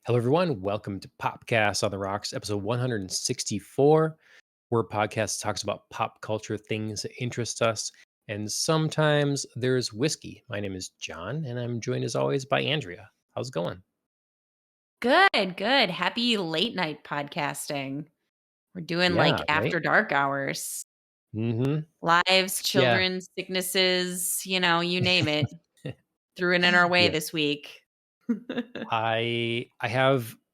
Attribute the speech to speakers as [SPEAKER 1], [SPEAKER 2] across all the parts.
[SPEAKER 1] Hello, everyone. Welcome to Popcast on the Rocks, episode 164, where podcast talks about pop culture things that interest us. And sometimes there's whiskey. My name is John, and I'm joined as always by Andrea. How's it going?
[SPEAKER 2] Good, good. Happy late night podcasting. We're doing
[SPEAKER 1] Yeah,
[SPEAKER 2] like
[SPEAKER 1] right?
[SPEAKER 2] after dark hours.
[SPEAKER 1] Mm-hmm.
[SPEAKER 2] Lives,
[SPEAKER 1] Yeah.
[SPEAKER 2] children, sicknesses, you name it. Threw it in our way
[SPEAKER 1] Yeah.
[SPEAKER 2] this week.
[SPEAKER 1] I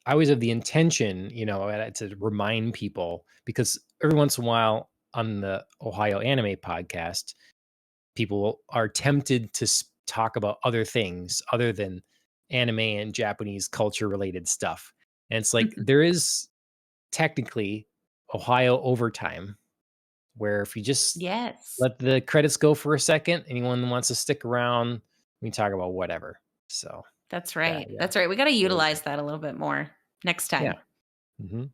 [SPEAKER 1] always have the intention, to remind people because every once in a while on the Ohio Anime podcast, people are tempted to talk about other things other than anime and Japanese culture related stuff. And it's like there is technically Ohio overtime where if you just
[SPEAKER 2] Yes.
[SPEAKER 1] let the credits go for a second, anyone wants to stick around, we can talk about whatever. So
[SPEAKER 2] That's
[SPEAKER 1] that,
[SPEAKER 2] right.
[SPEAKER 1] yeah,
[SPEAKER 2] That's right. We got to
[SPEAKER 1] there we go.
[SPEAKER 2] utilize that a little bit more next
[SPEAKER 1] Yeah.
[SPEAKER 2] time.
[SPEAKER 1] hmm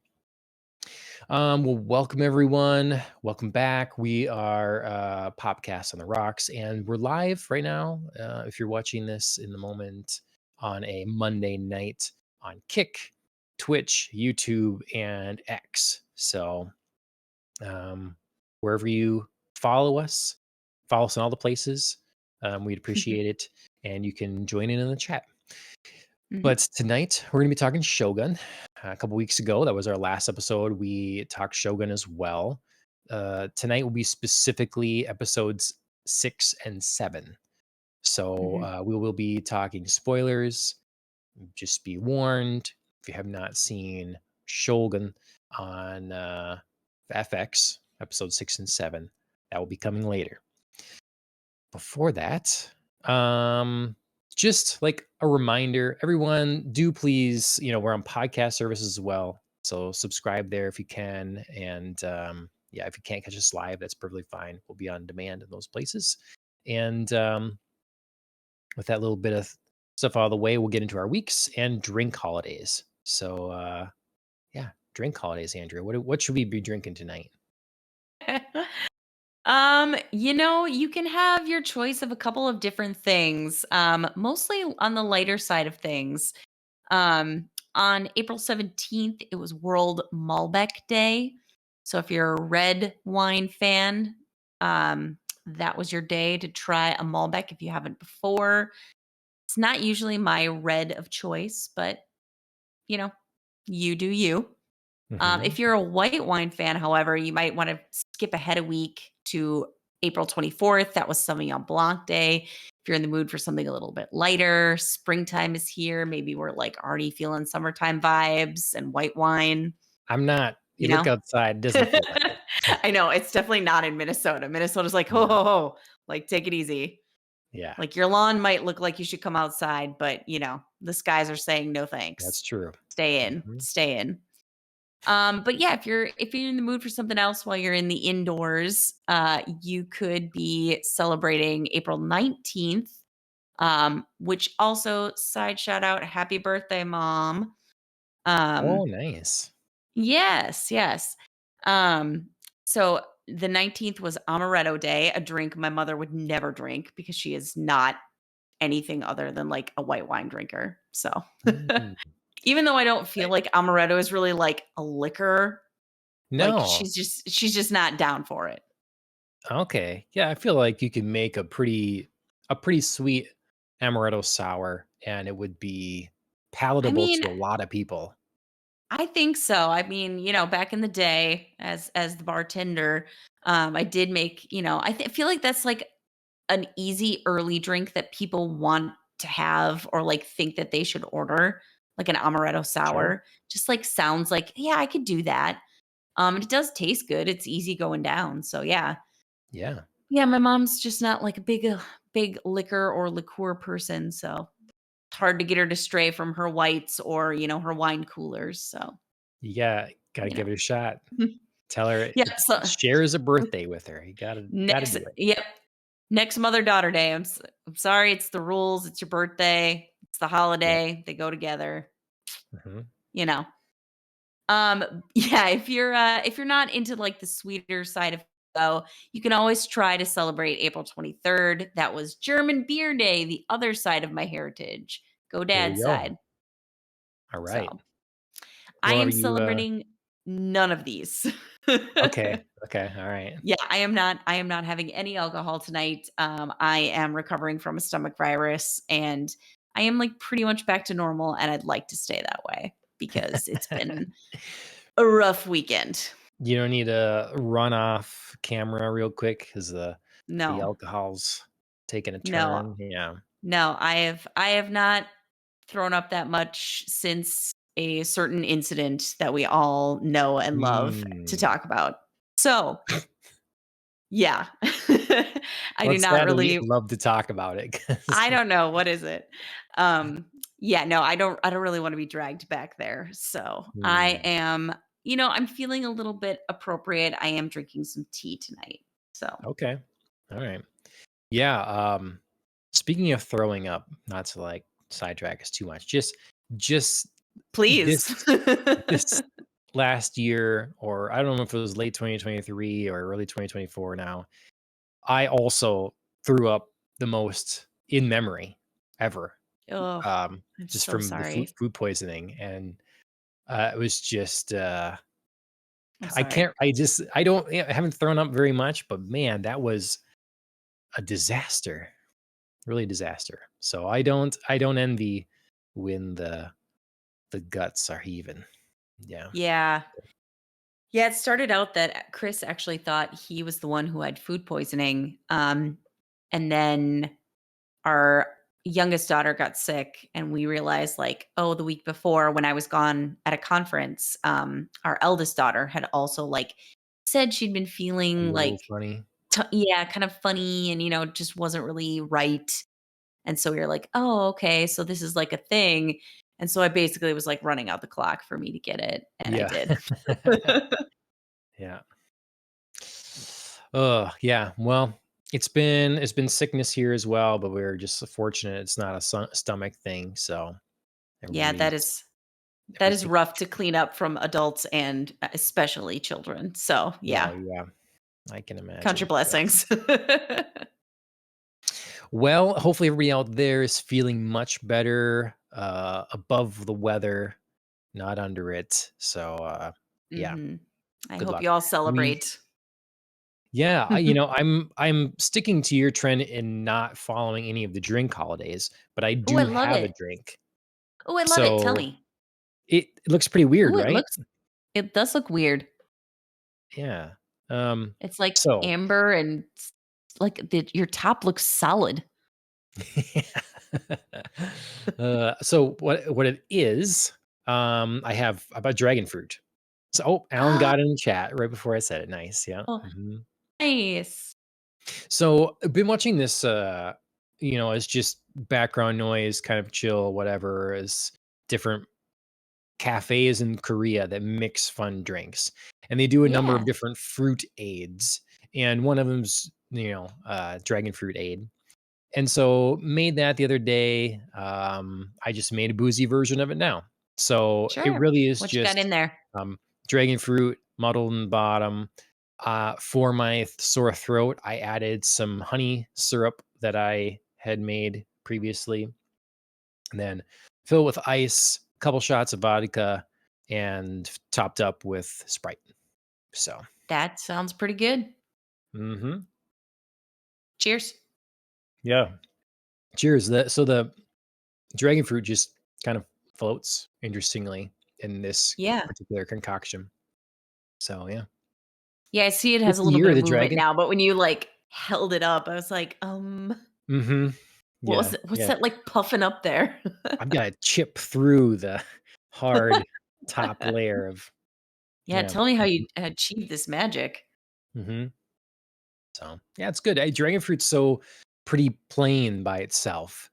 [SPEAKER 1] well, welcome everyone. Welcome back. We are Popcast on the Rocks, and we're live right now. If you're watching this in the moment on a Monday night on Kick, Twitch, YouTube, and X. So um, wherever you follow us in all the places. We'd appreciate it, and you can join in the chat. But
[SPEAKER 2] Mhm.
[SPEAKER 1] tonight we're going to be talking Shogun. A couple weeks ago, that was our last episode. We talked Shogun as well. Tonight will be specifically episodes 6 and 7. So
[SPEAKER 2] Mhm.
[SPEAKER 1] we will be talking spoilers. Just be warned if you have not seen Shogun on FX, episode 6 and 7, that will be coming later. Before that, um, just like a reminder, everyone, do please, we're on podcast services as well. So subscribe there if you can. And yeah, if you can't catch us live, that's perfectly fine. We'll be on demand in those places. And with that little bit of stuff out of the way, we'll get into our weeks and drink holidays. So yeah, drink holidays, Andrew. What should we be drinking tonight?
[SPEAKER 2] You can have your choice of a couple of different things. Mostly on the lighter side of things. On April 17th, it was World Malbec Day. So if you're a red wine fan, that was your day to try a Malbec if you haven't before. It's not usually my red of choice, but you know, you do you.
[SPEAKER 1] hmm
[SPEAKER 2] If you're a white wine fan, however, you might want to skip ahead a week to April 24th. That was Sauvignon Blanc Day. If you're in the mood for something a little bit lighter, springtime is here. Maybe we're like already feeling summertime vibes and white wine,
[SPEAKER 1] I'm not. You
[SPEAKER 2] you
[SPEAKER 1] look
[SPEAKER 2] know?
[SPEAKER 1] outside, it doesn't feel like it.
[SPEAKER 2] I know it's definitely not in Minnesota. Minnesota's like, ho,
[SPEAKER 1] No.
[SPEAKER 2] ho, ho, like take it easy.
[SPEAKER 1] Yeah,
[SPEAKER 2] Like your lawn might look like you should come outside, but the skies are saying no
[SPEAKER 1] that's
[SPEAKER 2] thanks.
[SPEAKER 1] true.
[SPEAKER 2] Stay in,
[SPEAKER 1] Mhm.
[SPEAKER 2] stay in. But yeah, if you're in the mood for something else while you're in the indoors, you could be celebrating April 19th, which also side shout out, happy birthday, mom.
[SPEAKER 1] Oh,
[SPEAKER 2] Um,
[SPEAKER 1] nice.
[SPEAKER 2] yes, yes. Um, so the 19th was Amaretto Day, a drink my mother would never drink because she is not anything other than like a white wine drinker. So
[SPEAKER 1] Mm.
[SPEAKER 2] even though I don't feel
[SPEAKER 1] Right.
[SPEAKER 2] like amaretto is really like a liquor, like,
[SPEAKER 1] No.
[SPEAKER 2] she's just not down for it.
[SPEAKER 1] Okay. Yeah, I feel like you can make a pretty sweet amaretto sour, and it would be
[SPEAKER 2] I
[SPEAKER 1] palatable
[SPEAKER 2] mean,
[SPEAKER 1] to a lot of people.
[SPEAKER 2] I think so. I mean, back in the day as the bartender, I did make, feel like that's like an easy early drink that people want to have or like think that they should order, like an amaretto
[SPEAKER 1] Sure.
[SPEAKER 2] sour. Just like sounds like, yeah, I could do that. And it does taste good. It's easy going down. So yeah.
[SPEAKER 1] Yeah.
[SPEAKER 2] Yeah, my mom's just not like a big liquor or liqueur person, so it's hard to get her to stray from her whites or, her wine coolers, so,
[SPEAKER 1] You gotta
[SPEAKER 2] you know.
[SPEAKER 1] give it a shot. Tell her
[SPEAKER 2] Yeah,
[SPEAKER 1] it's
[SPEAKER 2] so
[SPEAKER 1] shares a birthday with her. You gotta
[SPEAKER 2] next
[SPEAKER 1] do it.
[SPEAKER 2] yep, next mother-daughter day, I'm sorry, it's the rules, it's your birthday, it's the
[SPEAKER 1] Yeah.
[SPEAKER 2] holiday, they go together,
[SPEAKER 1] Mhm.
[SPEAKER 2] you know. Yeah, if you're not into like the sweeter side of though, you can always try to celebrate April 23rd. That was German Beer Day, the other side of my heritage. Go
[SPEAKER 1] There you
[SPEAKER 2] dad's
[SPEAKER 1] go.
[SPEAKER 2] side.
[SPEAKER 1] All
[SPEAKER 2] So
[SPEAKER 1] right.
[SPEAKER 2] I
[SPEAKER 1] Well, are
[SPEAKER 2] am
[SPEAKER 1] you
[SPEAKER 2] celebrating none of these.
[SPEAKER 1] okay. Okay. All right.
[SPEAKER 2] Yeah, I am not having any alcohol tonight. I am recovering from a stomach virus and I am like pretty much back to normal and I'd like to stay that way because it's been a rough weekend.
[SPEAKER 1] You don't need to run off camera real quick because the
[SPEAKER 2] No.
[SPEAKER 1] alcohol's taking a
[SPEAKER 2] No.
[SPEAKER 1] turn. Yeah.
[SPEAKER 2] No, I have not thrown up that much since a certain incident that we all know and love to
[SPEAKER 1] Mm.
[SPEAKER 2] talk about. So, yeah. I do
[SPEAKER 1] What's
[SPEAKER 2] not
[SPEAKER 1] that? We
[SPEAKER 2] really
[SPEAKER 1] love to talk about it. 'Cause
[SPEAKER 2] I don't know, what is it? Yeah, no, I don't really wanna be dragged back there. So, I
[SPEAKER 1] Hmm.
[SPEAKER 2] am I'm feeling a little bit appropriate. I am drinking some tea tonight. So,
[SPEAKER 1] Okay. All right. Yeah. Speaking of throwing up, not to like sidetrack us too much, just this
[SPEAKER 2] please.
[SPEAKER 1] this last year, or I don't know if it was late 2023 or early 2024 now, I also threw up the most in memory ever.
[SPEAKER 2] Oh,
[SPEAKER 1] Um,
[SPEAKER 2] I'm
[SPEAKER 1] just
[SPEAKER 2] so
[SPEAKER 1] from the
[SPEAKER 2] sorry.
[SPEAKER 1] food poisoning. And it was just
[SPEAKER 2] I'm
[SPEAKER 1] I
[SPEAKER 2] sorry.
[SPEAKER 1] can't I don't I haven't thrown up very much, but man, that was a disaster. Really a disaster. So I don't envy when the guts are heaving. Yeah.
[SPEAKER 2] Yeah. Yeah, it started out that Chris actually thought he was the one who had food poisoning. And then our youngest daughter got sick and we realized like, oh, the week before when I was gone at a conference, our eldest daughter had also like said she'd been
[SPEAKER 1] A
[SPEAKER 2] feeling
[SPEAKER 1] little
[SPEAKER 2] like
[SPEAKER 1] funny.
[SPEAKER 2] yeah, kind of funny and just wasn't really right. And so we were like, "Oh, okay, so this is like a thing." And so I basically was like running out the clock for me to get it, and I
[SPEAKER 1] Yeah.
[SPEAKER 2] did.
[SPEAKER 1] Yeah. Yeah. Well, it's been sickness here as well, but we're just so fortunate it's not a stomach thing. So
[SPEAKER 2] Yeah, that
[SPEAKER 1] everybody's
[SPEAKER 2] is
[SPEAKER 1] taking
[SPEAKER 2] rough to clean up from adults and especially children. So,
[SPEAKER 1] Oh
[SPEAKER 2] yeah,
[SPEAKER 1] yeah, I can
[SPEAKER 2] count your
[SPEAKER 1] imagine. Yeah.
[SPEAKER 2] blessings.
[SPEAKER 1] Well, hopefully everybody out there is feeling much better, above the weather, not under it. So yeah,
[SPEAKER 2] Mhm. I
[SPEAKER 1] good
[SPEAKER 2] hope
[SPEAKER 1] luck.
[SPEAKER 2] you all
[SPEAKER 1] We
[SPEAKER 2] celebrate.
[SPEAKER 1] Yeah, I'm sticking to your trend in not following any of the drink holidays, but I
[SPEAKER 2] Oh, I
[SPEAKER 1] do
[SPEAKER 2] love
[SPEAKER 1] have a
[SPEAKER 2] it.
[SPEAKER 1] drink.
[SPEAKER 2] Oh, I love it. Tell
[SPEAKER 1] So
[SPEAKER 2] me.
[SPEAKER 1] it looks pretty weird,
[SPEAKER 2] Oh,
[SPEAKER 1] right?
[SPEAKER 2] it does look weird.
[SPEAKER 1] Yeah. Um,
[SPEAKER 2] It's like
[SPEAKER 1] so
[SPEAKER 2] amber and like your top looks solid.
[SPEAKER 1] so what it is, I have about dragon fruit. So Alan got it in chat right before I said it. Nice, yeah.
[SPEAKER 2] Oh,
[SPEAKER 1] Mhm.
[SPEAKER 2] nice.
[SPEAKER 1] So I've been watching this, as just background noise, kind of chill, whatever, as different cafes in Korea that mix fun drinks, and they do a number of
[SPEAKER 2] Yeah,
[SPEAKER 1] different fruit aids, and one of them's dragon fruit aid. And so made that the other day. I just made a boozy version of it now. So it
[SPEAKER 2] sure.
[SPEAKER 1] really is
[SPEAKER 2] What you got in
[SPEAKER 1] just
[SPEAKER 2] there?
[SPEAKER 1] dragon fruit muddled in the bottom. For my sore throat, I added some honey syrup that I had made previously, and then fill with ice, a couple shots of vodka, and topped up with Sprite. So,
[SPEAKER 2] That sounds pretty good.
[SPEAKER 1] hmm
[SPEAKER 2] Cheers.
[SPEAKER 1] yeah. Cheers. The dragon fruit just kind of floats interestingly in this
[SPEAKER 2] Yeah.
[SPEAKER 1] particular concoction. So yeah.
[SPEAKER 2] Yeah, I see it has
[SPEAKER 1] It's
[SPEAKER 2] a
[SPEAKER 1] the
[SPEAKER 2] little
[SPEAKER 1] year
[SPEAKER 2] bit
[SPEAKER 1] of
[SPEAKER 2] of
[SPEAKER 1] the
[SPEAKER 2] movement
[SPEAKER 1] dragon.
[SPEAKER 2] now, but when you, like, held it up, I was like,
[SPEAKER 1] Mhm.
[SPEAKER 2] what was
[SPEAKER 1] Yeah,
[SPEAKER 2] it what's
[SPEAKER 1] yeah.
[SPEAKER 2] that, like, puffing up there?
[SPEAKER 1] I've gotta chip through the hard top layer of
[SPEAKER 2] Yeah,
[SPEAKER 1] yeah.
[SPEAKER 2] tell me how you achieved this magic.
[SPEAKER 1] Mhm. So, yeah, it's good. Dragon fruit's so pretty plain by itself,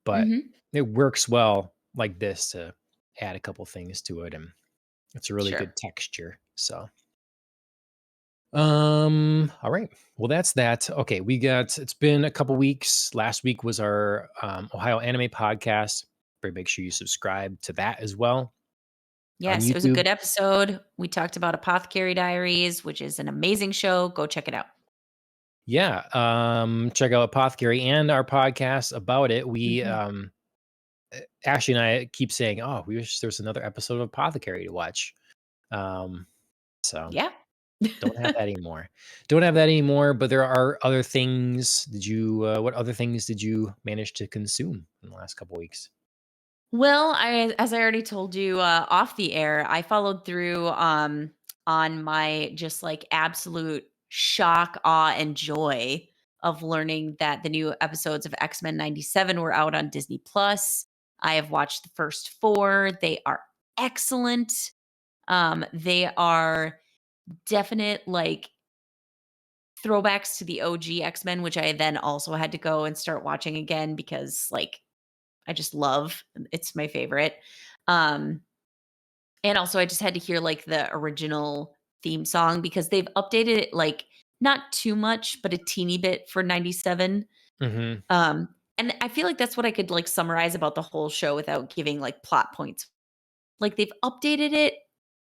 [SPEAKER 1] but
[SPEAKER 2] Mhm.
[SPEAKER 1] it works well like this to add a couple things to it, and it's a really
[SPEAKER 2] Sure.
[SPEAKER 1] good texture. So all right. Well, that's that. Okay, it's been a couple weeks. Last week was our Ohio Anime podcast. Very make sure you subscribe to that as well on
[SPEAKER 2] Yes, it was a
[SPEAKER 1] YouTube.
[SPEAKER 2] good episode. We talked about Apothecary Diaries, which is an amazing show. Go check it out.
[SPEAKER 1] Yeah, check out Apothecary and our podcast about it. We
[SPEAKER 2] Mhm.
[SPEAKER 1] Ashley and I keep saying, "Oh, we wish there was another episode of Apothecary to watch." Um, so
[SPEAKER 2] Yeah.
[SPEAKER 1] don't have that anymore. Don't have that anymore, but there are other things. What other things did you manage to consume in the last couple weeks?
[SPEAKER 2] Well, as I already told you, off the air, I followed through, on my just, like, absolute shock, awe, and joy of learning that the new episodes of X-Men '97 were out on Disney Plus. I have watched the first 4. They are excellent. They are definite, like, throwbacks to the OG X-Men, which I then also had to go and start watching again because, like, I just love. It's my favorite. Um, and also I just had to hear like the original theme song because they've updated it like not too much, but a teeny bit for 97.
[SPEAKER 1] Mhm.
[SPEAKER 2] And I feel like that's what I could like summarize about the whole show without giving like plot points. Like they've updated it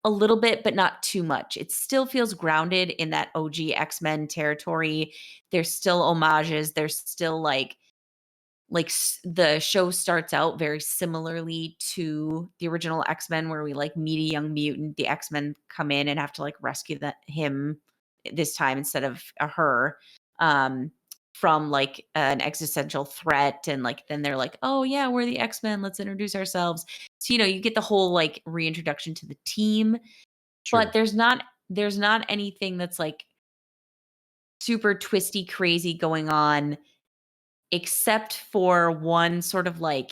[SPEAKER 2] a little bit, but not too much. It still feels grounded in that OG X-Men territory. There's still homages. There's still the show starts out very similarly to the original X-Men where we like meet a young mutant, the X-Men come in and have to like rescue him this time instead of her um from like an existential threat, and like then they're like, "Oh yeah, we're the X-Men, let's introduce ourselves." So you get the whole like reintroduction to the team, but
[SPEAKER 1] Sure.
[SPEAKER 2] there's not anything that's like super twisty crazy going on except for one sort of like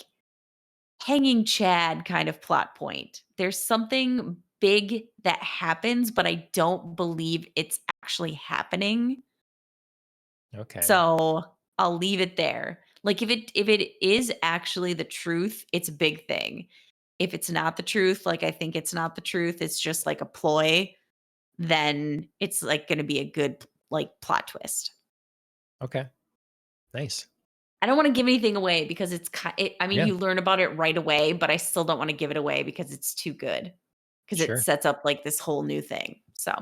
[SPEAKER 2] hanging Chad kind of plot point. There's something big that happens, but I don't believe it's actually happening.
[SPEAKER 1] Okay.
[SPEAKER 2] So I'll leave it there. Like if it is actually the truth, it's a big thing. If it's not the truth, like I think it's not the truth, it's just like a ploy, then it's like going to be a good like plot twist.
[SPEAKER 1] Okay. Nice.
[SPEAKER 2] I don't wanna give anything away because I mean,
[SPEAKER 1] Yeah.
[SPEAKER 2] you learn about it right away, but I still don't wanna give it away because it's too good. Because it
[SPEAKER 1] Sure.
[SPEAKER 2] sets up, like, this whole new thing. So,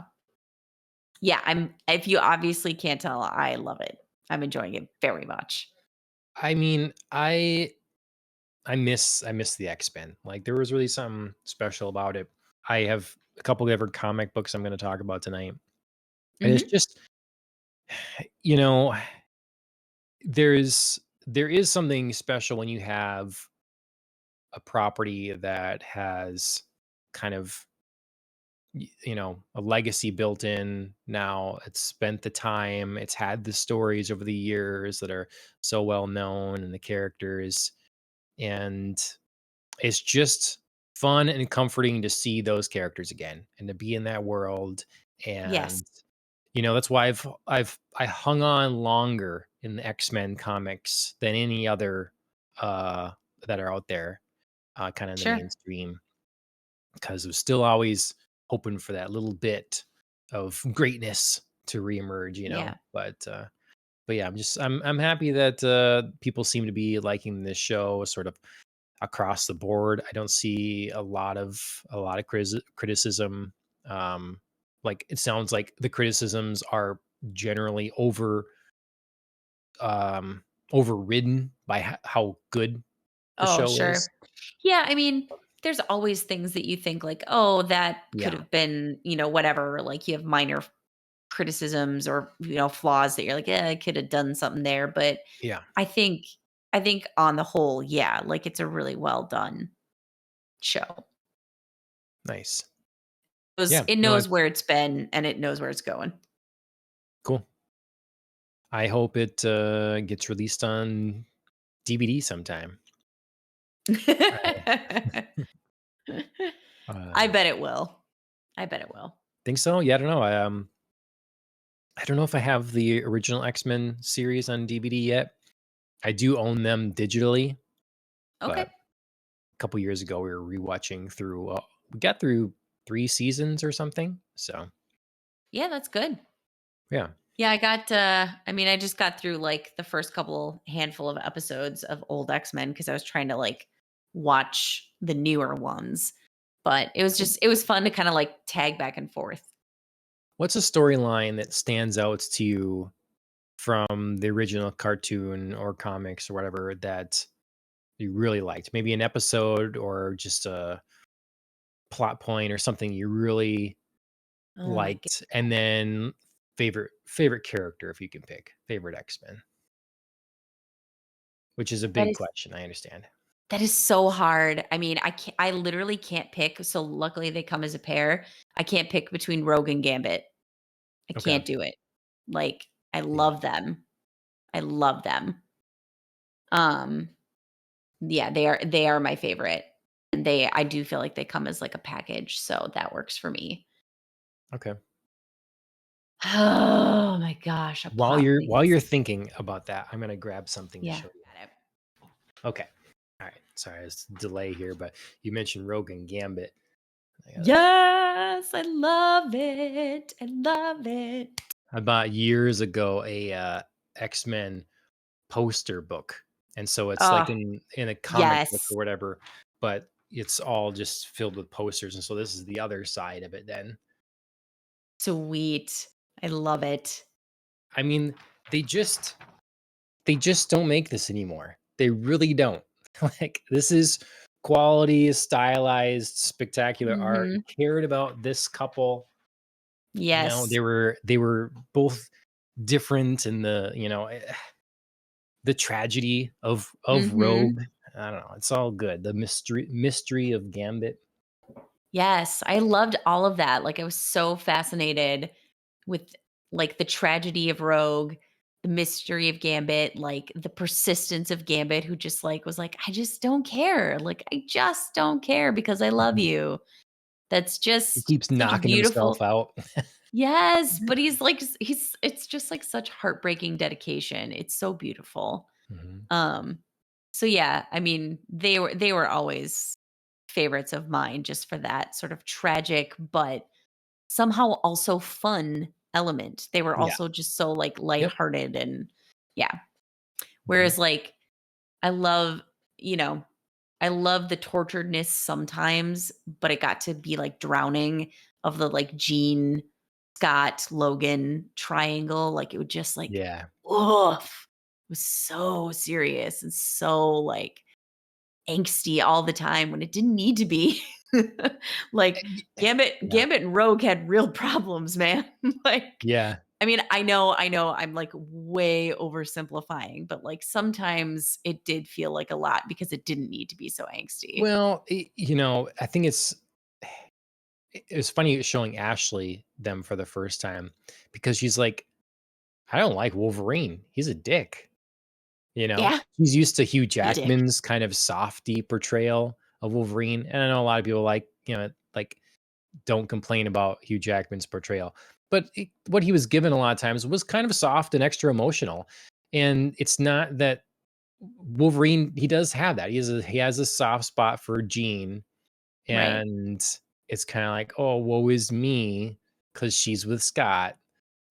[SPEAKER 2] yeah, if you obviously can't tell, I love it. I'm enjoying it very much.
[SPEAKER 1] I mean, I miss the X-Men. Like there was really something special about it. I have a couple different comic books I'm going to talk about tonight. And it's
[SPEAKER 2] Mhm.
[SPEAKER 1] just, you know, there is something special when you have a property that has kind of a legacy built in. Now it's spent the time, it's had the stories over the years that are so well known, and the characters, and it's just fun and comforting to see those characters again and to be in that world.
[SPEAKER 2] Yes.
[SPEAKER 1] And that's why I hung on longer in the X-Men comics than any other uh that are out there, kind of in the
[SPEAKER 2] Sure.
[SPEAKER 1] mainstream, because it was still always hoping for that little bit of greatness to reemerge,
[SPEAKER 2] Yeah.
[SPEAKER 1] but yeah, I'm happy that people seem to be liking this show sort of across the board. I don't see a lot of criticism. Um, like it sounds like the criticisms are generally um, overridden by how good the
[SPEAKER 2] Oh,
[SPEAKER 1] show
[SPEAKER 2] sure.
[SPEAKER 1] is.
[SPEAKER 2] Yeah, I mean, there's always things that you think like, "Oh, that could
[SPEAKER 1] Yeah,
[SPEAKER 2] have been, whatever." Like, you have minor criticisms or, flaws that you're like, "Yeah, I could have done something there." But
[SPEAKER 1] yeah,
[SPEAKER 2] I think I think on the whole, yeah, like it's a really well done show.
[SPEAKER 1] nice.
[SPEAKER 2] It
[SPEAKER 1] Yeah, no,
[SPEAKER 2] knows
[SPEAKER 1] it's
[SPEAKER 2] where it's been and it knows where it's going.
[SPEAKER 1] cool. I hope it gets released on DVD sometime. I
[SPEAKER 2] I
[SPEAKER 1] uh,
[SPEAKER 2] bet it will. I bet it will.
[SPEAKER 1] think so. Yeah, I don't know. I don't know if I have the original X-Men series on DVD yet. I do own them digitally, but
[SPEAKER 2] Okay.
[SPEAKER 1] a couple years ago we were rewatching through. We got through 3 seasons or something. So
[SPEAKER 2] Yeah, that's good.
[SPEAKER 1] yeah,
[SPEAKER 2] Yeah, I mean, I just got through like the first couple handful of episodes of old X-Men because I was trying to like watch the newer ones. But it was fun to kind of like tag back and forth.
[SPEAKER 1] what's a storyline that stands out to you from the original cartoon or comics or whatever that you really liked? Maybe an episode or just a plot point or something you really
[SPEAKER 2] Oh my god.
[SPEAKER 1] liked, and then favorite character if you can pick. Favorite X-Men, which is a
[SPEAKER 2] That
[SPEAKER 1] big
[SPEAKER 2] is
[SPEAKER 1] question, I understand.
[SPEAKER 2] that is so hard. I mean, I literally can't pick, so luckily they come as a pair. I can't pick between Rogue and Gambit. I
[SPEAKER 1] Okay.
[SPEAKER 2] can't do it. Like, I
[SPEAKER 1] Yeah.
[SPEAKER 2] love them. I love them. Um, yeah, they are my favorite. And I do feel like they come as like a package, so that works for me.
[SPEAKER 1] Okay.
[SPEAKER 2] Oh my gosh, a
[SPEAKER 1] While
[SPEAKER 2] plot
[SPEAKER 1] you're while
[SPEAKER 2] please.
[SPEAKER 1] you're thinking about that, I'm gonna grab something to
[SPEAKER 2] Yeah.
[SPEAKER 1] show you.
[SPEAKER 2] Got it.
[SPEAKER 1] Okay. All right. Sorry, it's a delay here, but you mentioned Rogue and Gambit. I gotta
[SPEAKER 2] Yes, I love it. I love it.
[SPEAKER 1] I bought years ago a X-Men poster book. And so it's like
[SPEAKER 2] Oh,
[SPEAKER 1] in a comic book
[SPEAKER 2] yes.
[SPEAKER 1] or whatever, but it's all just filled with posters. And so this is the other side of it then.
[SPEAKER 2] Sweet. I love it.
[SPEAKER 1] I mean, they just they just don't make this anymore. They really don't. Like this is quality, stylized, spectacular art.
[SPEAKER 2] Mhm.
[SPEAKER 1] Cared about this couple.
[SPEAKER 2] Yes.
[SPEAKER 1] They were both different in the tragedy of
[SPEAKER 2] Mhm.
[SPEAKER 1] Rogue. I don't know. It's all good. The mystery of Gambit.
[SPEAKER 2] Yes, I loved all of that. Like, I was so fascinated with, like, the tragedy of Rogue, the mystery of Gambit, like, the persistence of Gambit, who just, like, was like, "I just don't care. Like, I just don't care because I love
[SPEAKER 1] Mhm.
[SPEAKER 2] you." That's
[SPEAKER 1] He
[SPEAKER 2] just
[SPEAKER 1] keeps
[SPEAKER 2] such a
[SPEAKER 1] knocking himself
[SPEAKER 2] beautiful.
[SPEAKER 1] out.
[SPEAKER 2] Yes, but he's like he's it's just like such heartbreaking dedication. It's so beautiful.
[SPEAKER 1] Mhm.
[SPEAKER 2] Um, so yeah, I mean, they were always favorites of mine just for that sort of tragic but somehow also fun element. They were
[SPEAKER 1] Yeah.
[SPEAKER 2] also just so like
[SPEAKER 1] Yep.
[SPEAKER 2] lighthearted and yeah.
[SPEAKER 1] Mhm.
[SPEAKER 2] Whereas like I love, you know, I love the torturedness sometimes, but it got to be like drowning of the like Jean, Scott, Logan triangle. Like it would just like,
[SPEAKER 1] Yeah.
[SPEAKER 2] oof. It was so serious and so like angsty all the time when it didn't need to be. Like
[SPEAKER 1] Yeah.
[SPEAKER 2] Gambit and Rogue had real problems, man. Like
[SPEAKER 1] Yeah.
[SPEAKER 2] I mean, I know I'm like way oversimplifying, but like sometimes it did feel like a lot because it didn't need to be so angsty.
[SPEAKER 1] Well, I think it was funny showing Ashley them for the first time because she's like, "I don't like Wolverine. He's a dick."
[SPEAKER 2] Yeah,
[SPEAKER 1] She's used to Hugh
[SPEAKER 2] be a dick.
[SPEAKER 1] Jackman's kind of softy portrayal of Wolverine, and I know a lot of people like don't complain about Hugh Jackman's portrayal. But what he was given a lot of times was kind of soft and extra emotional. And it's not that Wolverine, he does have that. He has a soft spot for Jean,
[SPEAKER 2] Right.
[SPEAKER 1] and it's kind of like, oh, woe is me because she's with Scott.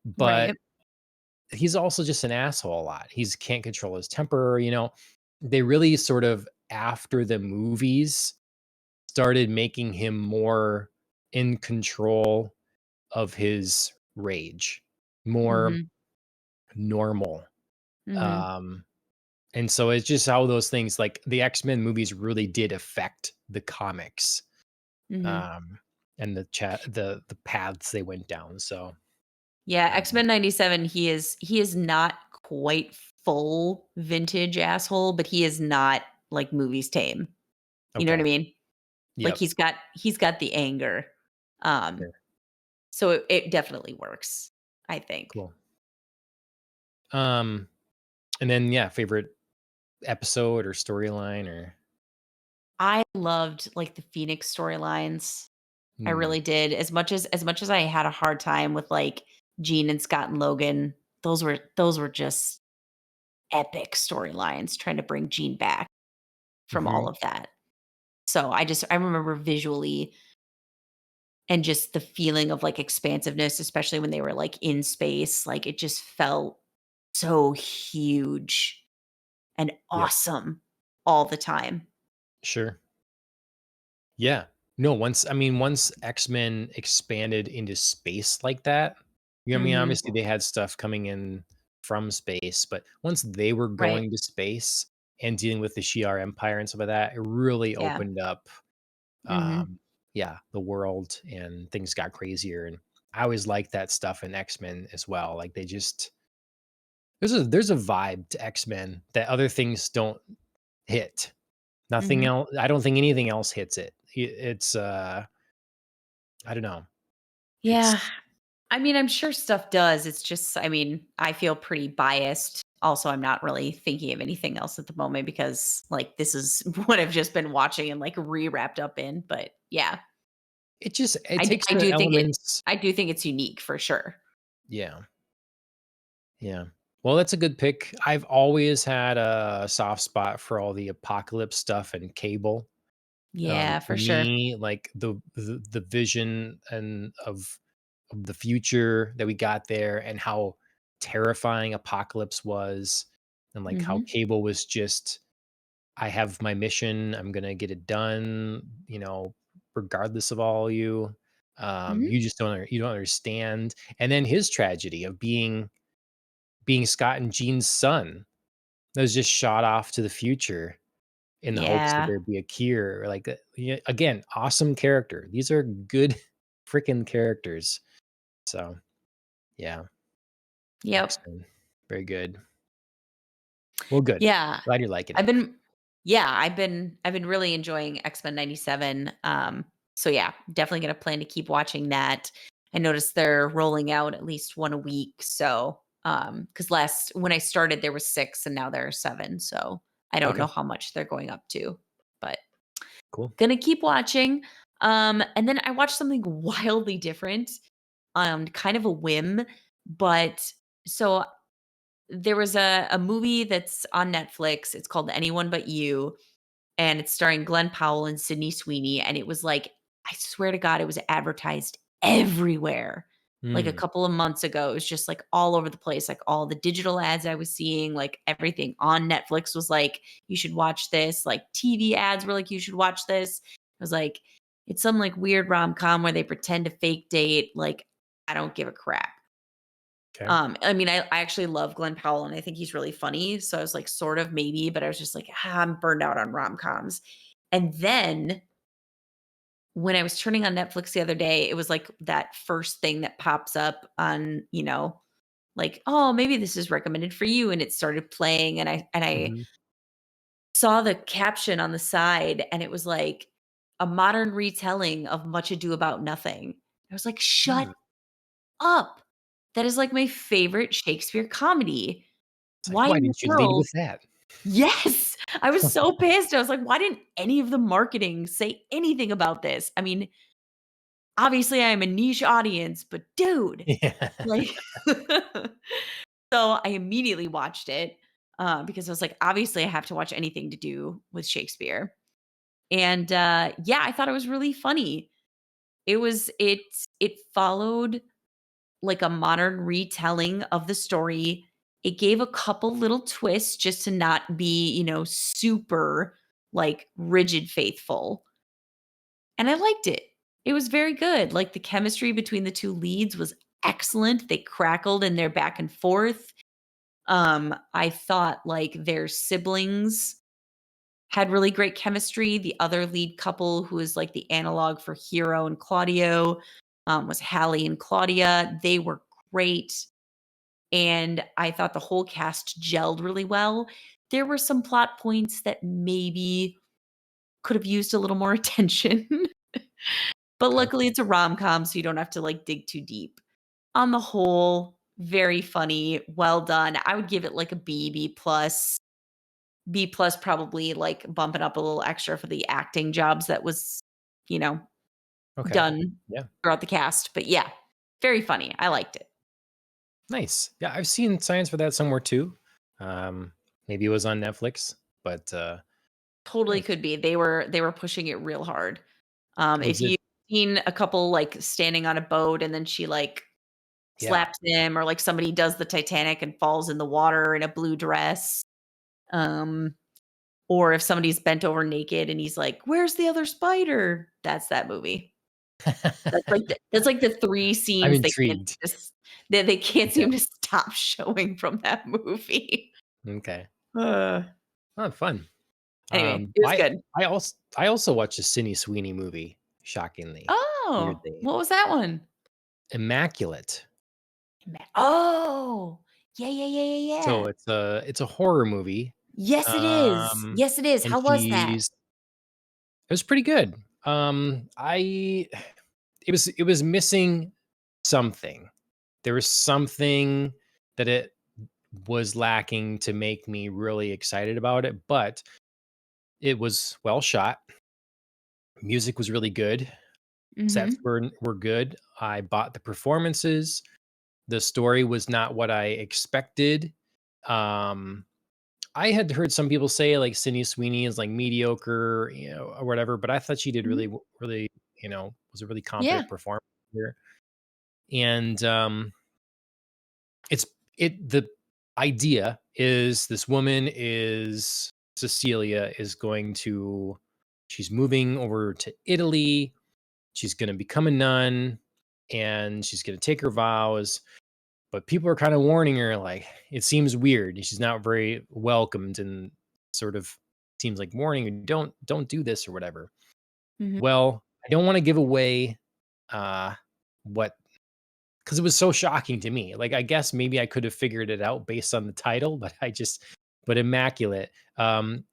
[SPEAKER 1] But
[SPEAKER 2] Right.
[SPEAKER 1] he's also just an asshole a lot. He's can't control his temper. They really sort of after the movies started making him more in control of his rage, more
[SPEAKER 2] Mhm.
[SPEAKER 1] normal.
[SPEAKER 2] Mhm.
[SPEAKER 1] Um, and so it's just how those things like the X-Men movies really did affect the comics,
[SPEAKER 2] Mhm.
[SPEAKER 1] um, and the paths they went down. So,
[SPEAKER 2] Yeah,
[SPEAKER 1] um,
[SPEAKER 2] X-Men 97, he is not quite full vintage asshole, but he is not like movies tame. You know what I
[SPEAKER 1] okay.
[SPEAKER 2] mean? Like
[SPEAKER 1] Yep.
[SPEAKER 2] he's got the anger. Um,
[SPEAKER 1] Sure.
[SPEAKER 2] so it definitely works, I think.
[SPEAKER 1] Cool. Um, and then yeah, favorite episode or storyline or
[SPEAKER 2] I loved like the Phoenix storylines. I
[SPEAKER 1] hmm,
[SPEAKER 2] really did. As much as I had a hard time with like Jean and Scott and Logan, those were just epic storylines trying to bring Jean back from all
[SPEAKER 1] mhm,
[SPEAKER 2] of that. So I remember visually and just the feeling of like expansiveness, especially when they were like in space, like it just felt so huge and
[SPEAKER 1] yep,
[SPEAKER 2] awesome all the time.
[SPEAKER 1] sure. Yeah. No, once X-Men expanded into space like that,
[SPEAKER 2] Mhm.
[SPEAKER 1] obviously they had stuff coming in from space, but once they were
[SPEAKER 2] Right.
[SPEAKER 1] going to space, and dealing with the Shi'ar Empire and stuff like that, it really
[SPEAKER 2] Yeah.
[SPEAKER 1] opened up,
[SPEAKER 2] Mhm.
[SPEAKER 1] yeah, the world, and things got crazier. And I always liked that stuff in X-Men as well. Like, they just there's a vibe to X-Men that other things don't hit. Nothing
[SPEAKER 2] Mhm.
[SPEAKER 1] else. I don't think anything else hits it. It's I don't know.
[SPEAKER 2] Yeah.
[SPEAKER 1] It's
[SPEAKER 2] I mean, I'm sure stuff does. It's just, I mean, I feel pretty biased. Also, I'm not really thinking of anything else at the moment because, like, this is what I've just been watching and like wrapped up in. But yeah,
[SPEAKER 1] it takes
[SPEAKER 2] I
[SPEAKER 1] the
[SPEAKER 2] do think
[SPEAKER 1] elements.
[SPEAKER 2] I do think it's unique for sure.
[SPEAKER 1] Yeah. Yeah. Well, that's a good pick. I've always had a soft spot for all the apocalypse stuff and Cable.
[SPEAKER 2] Yeah,
[SPEAKER 1] For
[SPEAKER 2] for sure.
[SPEAKER 1] me, like the vision and of the future that we got there, and how terrifying Apocalypse was, and like how
[SPEAKER 2] Hmm.
[SPEAKER 1] Cable was just, I have my mission, I'm gonna get it done, regardless of all you.
[SPEAKER 2] Hmm.
[SPEAKER 1] You don't understand. And then his tragedy of being Scott and Jean's son that was just shot off to the future in the hopes that
[SPEAKER 2] Yeah.
[SPEAKER 1] there'd be a cure. Like, yeah, again, awesome character. These are good freaking characters. So, yeah,
[SPEAKER 2] Yep.
[SPEAKER 1] X-Men. Very good. Well, good.
[SPEAKER 2] Yeah.
[SPEAKER 1] Glad you're liking
[SPEAKER 2] I've
[SPEAKER 1] it.
[SPEAKER 2] been yeah, I've been really enjoying X-Men 97. So yeah, definitely gonna plan to keep watching that. I noticed they're rolling out at least one a week. So because last when I started there was six and now there are seven. So I don't know
[SPEAKER 1] Okay,
[SPEAKER 2] how much they're going up to, but
[SPEAKER 1] cool.
[SPEAKER 2] gonna keep watching. And then I watched something wildly different, kind of a whim, but so there was a movie that's on Netflix. It's called Anyone But You, and it's starring Glenn Powell and Sydney Sweeney, and it was like, I swear to God, it was advertised everywhere. Like a
[SPEAKER 1] Mm,
[SPEAKER 2] couple of months ago, it was just like all over the place, like all the digital ads I was seeing, like everything on Netflix was like, you should watch this. Like TV ads were like, you should watch this. I was like, it's some like weird rom-com where they pretend to fake date. Like, I don't give a crap.
[SPEAKER 1] okay.
[SPEAKER 2] I mean, I actually love Glenn Powell and I think he's really funny. So I was like, sort of maybe, but I was just like, I'm burned out on rom-coms. And then when I was turning on Netflix the other day, it was like that first thing that pops up on, like, oh, maybe this is recommended for you. And it started playing and I
[SPEAKER 1] Mhm.
[SPEAKER 2] saw the caption on the side and it was like a modern retelling of Much Ado About Nothing. I was like, shut
[SPEAKER 1] Mm.
[SPEAKER 2] up. That is like my favorite Shakespeare comedy.
[SPEAKER 1] It's like,
[SPEAKER 2] Why
[SPEAKER 1] why
[SPEAKER 2] in the
[SPEAKER 1] didn't you lead
[SPEAKER 2] world?
[SPEAKER 1] with that?
[SPEAKER 2] Yes. I was so pissed. I was like, why didn't any of the marketing say anything about this? I mean, obviously I am a niche audience, but dude,
[SPEAKER 1] Yeah.
[SPEAKER 2] like so I immediately watched it because I was like, obviously I have to watch anything to do with Shakespeare. And yeah, I thought it was really funny. It followed like a modern retelling of the story. It gave a couple little twists just to not be, super like rigid faithful. And I liked it. It was very good. Like the chemistry between the two leads was excellent. They crackled in their back and forth. I thought like their siblings had really great chemistry. The other lead couple, who is like the analog for Hero and Claudio, was Hallie and Claudia. They were great. And I thought the whole cast gelled really well. There were some plot points that maybe could have used a little more attention, but
[SPEAKER 1] Okay.
[SPEAKER 2] luckily it's a rom-com, so you don't have to like dig too deep. On the whole, very funny, well done. I would give it like a B, B plus. B plus probably like bumping up a little extra for the acting jobs that was, you know,
[SPEAKER 1] Okay.
[SPEAKER 2] done
[SPEAKER 1] Yeah.
[SPEAKER 2] throughout the cast. But yeah, very funny. I liked it.
[SPEAKER 1] Nice. Yeah, I've seen signs for that somewhere too. Um, Maybe it was on Netflix, but,
[SPEAKER 2] Totally
[SPEAKER 1] nice.
[SPEAKER 2] could be. They were pushing it real hard.
[SPEAKER 1] Was
[SPEAKER 2] If
[SPEAKER 1] it
[SPEAKER 2] you've seen a couple like standing on a boat and then she like
[SPEAKER 1] Yeah.
[SPEAKER 2] slaps him, or like somebody does the Titanic and falls in the water in a blue dress. Um, or if somebody's bent over naked and he's like, "Where's the other spider?" That's that movie. That's like the 3
[SPEAKER 1] I'm
[SPEAKER 2] scenes
[SPEAKER 1] intrigued.
[SPEAKER 2] they can't
[SPEAKER 1] Okay.
[SPEAKER 2] seem to stop showing from that movie.
[SPEAKER 1] Okay.
[SPEAKER 2] Ugh.
[SPEAKER 1] Oh, fun.
[SPEAKER 2] Anyway, it was
[SPEAKER 1] I
[SPEAKER 2] good.
[SPEAKER 1] I also watched a Sydney Sweeney movie, shockingly,
[SPEAKER 2] Oh,
[SPEAKER 1] weirdly.
[SPEAKER 2] what was that one?
[SPEAKER 1] Immaculate.
[SPEAKER 2] Oh, yeah, yeah, yeah, yeah,
[SPEAKER 1] So
[SPEAKER 2] yeah.
[SPEAKER 1] it's a horror movie.
[SPEAKER 2] Yes, it is.
[SPEAKER 1] Um,
[SPEAKER 2] Yes, it is.
[SPEAKER 1] and
[SPEAKER 2] How was that?
[SPEAKER 1] it was pretty good. I it was missing something. There was something that it was lacking to make me really excited about it, but it was well shot. Music was really good. Sets
[SPEAKER 2] Mhm.
[SPEAKER 1] were good. I bought the performances. The story was not what I expected. Um, I had heard some people say like Sydney Sweeney is like mediocre, or whatever, but I thought she did
[SPEAKER 2] Mhm.
[SPEAKER 1] really, was a really
[SPEAKER 2] Yeah.
[SPEAKER 1] competent performer here. And it's it the idea is this woman is Cecilia is going to she's moving over to Italy. She's going to become a nun and she's going to take her vows, but people are kind of warning her like it seems weird. She's not very welcomed and sort of seems like warning you don't do this or whatever.
[SPEAKER 2] Mhm.
[SPEAKER 1] Well, I don't want to give away uh what because it was so shocking to me. Like, I guess maybe I could have figured it out based on the title, but Immaculate,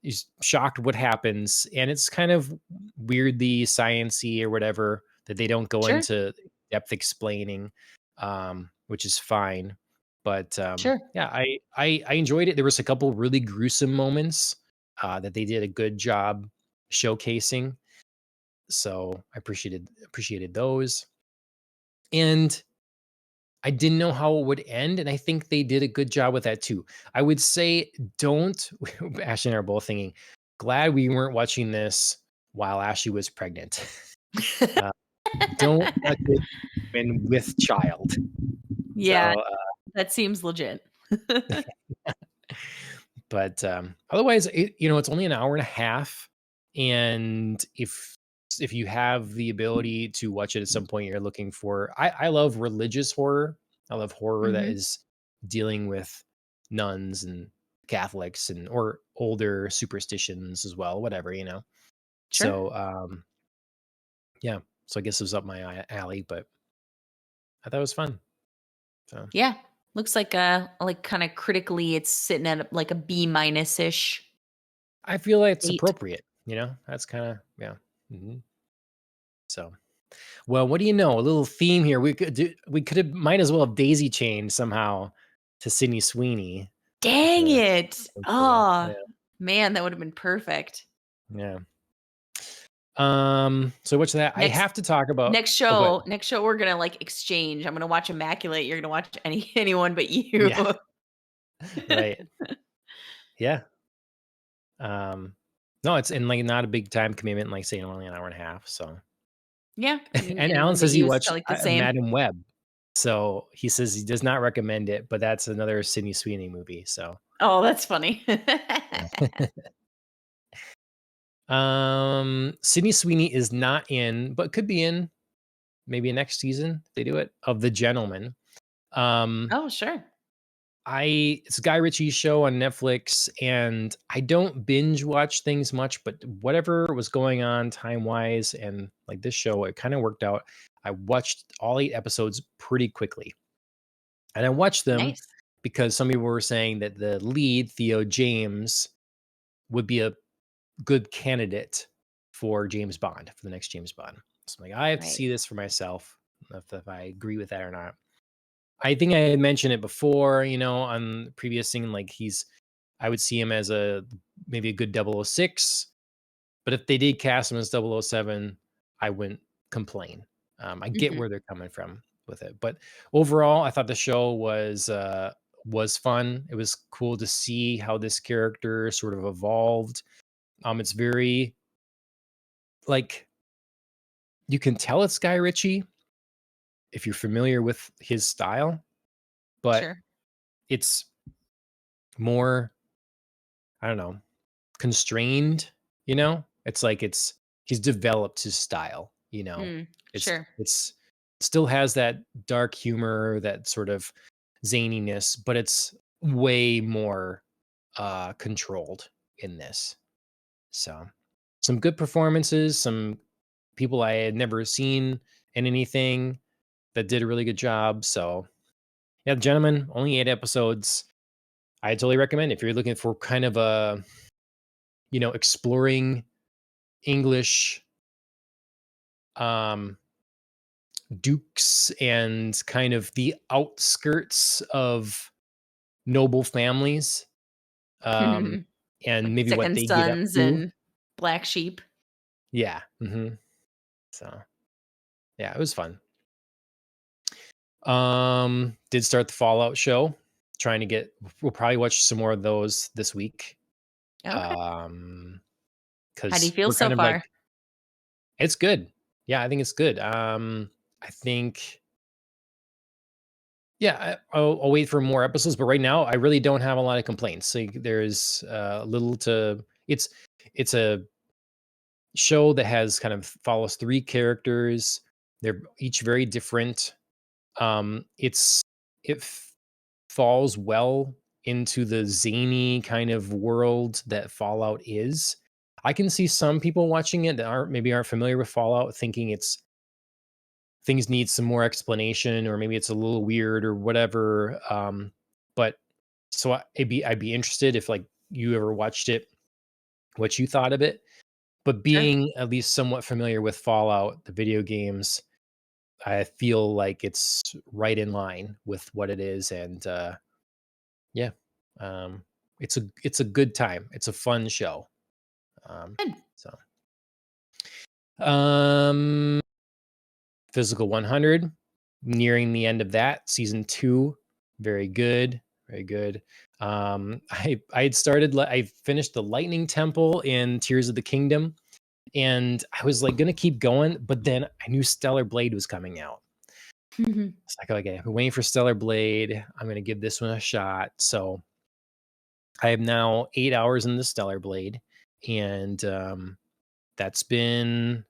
[SPEAKER 1] is shocked what happens, and it's kind of weirdly sciency or whatever that they don't go
[SPEAKER 2] Sure.
[SPEAKER 1] into depth explaining, which is fine. But
[SPEAKER 2] Sure.
[SPEAKER 1] yeah, I enjoyed it. There was a couple really gruesome moments that they did a good job showcasing, so I appreciated those. And I didn't know how it would end, and I think they did a good job with that too. I would say don't Ashley and I are both thinking, glad we weren't watching this while Ashley was pregnant. Uh, don't watch it when with child.
[SPEAKER 2] Yeah,
[SPEAKER 1] So,
[SPEAKER 2] that seems legit.
[SPEAKER 1] but, otherwise, it's only an hour and a half, and if you have the ability to watch it at some point you're looking for I love religious horror. I love horror that
[SPEAKER 2] Mhm.
[SPEAKER 1] is dealing with nuns and Catholics and or older superstitions as well, whatever.
[SPEAKER 2] Sure.
[SPEAKER 1] So, yeah. So I guess it was up my alley, but I thought it was fun. So
[SPEAKER 2] Yeah. Looks like kinda critically, it's sitting at, like, a B minus-ish
[SPEAKER 1] I feel like it's
[SPEAKER 2] 8.
[SPEAKER 1] appropriate. That's kinda yeah. Mhm. So well, what do you know? A little theme here. We could have might as well have daisy chained somehow to Sydney Sweeney with
[SPEAKER 2] Dang
[SPEAKER 1] the
[SPEAKER 2] it!
[SPEAKER 1] yeah,
[SPEAKER 2] Oh, man, that would've been perfect.
[SPEAKER 1] yeah. So what's that? I
[SPEAKER 2] Next
[SPEAKER 1] have to talk about
[SPEAKER 2] next
[SPEAKER 1] oh, go ahead.
[SPEAKER 2] show next show, we're gonna, like, exchange. I'm gonna watch Immaculate, you're gonna watch anyone but you.
[SPEAKER 1] Yeah, right. Yeah. No, it's in like not a big time commitment, like saying only an hour and a half. So
[SPEAKER 2] Yeah, I mean,
[SPEAKER 1] and Alan
[SPEAKER 2] anyone but
[SPEAKER 1] says he
[SPEAKER 2] you is
[SPEAKER 1] watched
[SPEAKER 2] probably the same.
[SPEAKER 1] Madam Web. So he says he does not recommend it, but that's another Sydney Sweeney movie. So
[SPEAKER 2] Oh, that's funny.
[SPEAKER 1] Sydney Sweeney is not in, but could be in maybe next season if they do it, of The Gentleman. Um,
[SPEAKER 2] Oh, sure.
[SPEAKER 1] it's a Guy Ritchie show on Netflix, and I don't binge watch things much, but whatever was going on time-wise and like this show, it kind of worked out. I watched all 8 episodes pretty quickly. And I watched them
[SPEAKER 2] Nice.
[SPEAKER 1] because some people were saying that the lead, Theo James, would be a good candidate for James Bond, for the next James Bond. So I'm like, I have to
[SPEAKER 2] Right.
[SPEAKER 1] see this for myself, if I agree with that or not. I think I had mentioned it before, on previous thing, like I would see him as maybe a good 006, but if they did cast him as 007, I wouldn't complain. I get
[SPEAKER 2] Mhm.
[SPEAKER 1] where they're coming from with it, but overall, I thought the show was fun. It was cool to see how this character sort of evolved. It's very like you can tell it's Guy Ritchie if you're familiar with his style, but
[SPEAKER 2] Sure.
[SPEAKER 1] it's more, I don't know, constrained, It's like he's developed his style.
[SPEAKER 2] Mm,
[SPEAKER 1] It's
[SPEAKER 2] sure.
[SPEAKER 1] it's still has that dark humor, that sort of zaniness, but it's way more controlled. in this. So, some good performances, some people I had never seen in anything that did a really good job. So, yeah, gentlemen, only 8 episodes. I totally recommend if you're looking for kind of a, exploring English um dukes and kind of the outskirts of noble families, um, and
[SPEAKER 2] Like
[SPEAKER 1] maybe what
[SPEAKER 2] Second
[SPEAKER 1] they get up
[SPEAKER 2] Sons
[SPEAKER 1] to.
[SPEAKER 2] and Black Sheep.
[SPEAKER 1] Yeah. So, yeah, it was fun. Did start the Fallout show. Trying to get we'll probably watch some more of those this week.
[SPEAKER 2] Okay.
[SPEAKER 1] Um,
[SPEAKER 2] How do you
[SPEAKER 1] because
[SPEAKER 2] feel
[SPEAKER 1] we're
[SPEAKER 2] so
[SPEAKER 1] kind of like
[SPEAKER 2] far?
[SPEAKER 1] it's good. Yeah, I think it's good. I think yeah, I'll wait for more episodes, but right now I really don't have a lot of complaints. Like there's little to it's a show that has kind of follows three characters. They're each very different. It's it f- falls well into the zany kind of world that Fallout is. I can see some people watching it that aren't familiar with Fallout thinking it's things need some more explanation or maybe it's a little weird or whatever. But so I'd be interested if like you ever watched it, what you thought of it. But
[SPEAKER 2] Sure.
[SPEAKER 1] being at least somewhat familiar with Fallout, the video games, I feel like it's right in line with what it is, and yeah, um, it's a good time. It's a fun show. Um,
[SPEAKER 2] Good.
[SPEAKER 1] so, um, Physical 100, nearing the end of that season 2. Very good, very good. I had started. I finished the Lightning Temple in Tears of the Kingdom, and I was like gonna keep going, but then I knew Stellar Blade was coming out. It's like, okay, I've been waiting for Stellar Blade. I'm gonna give this one a shot. So I have now 8 hours in the Stellar Blade, and that's been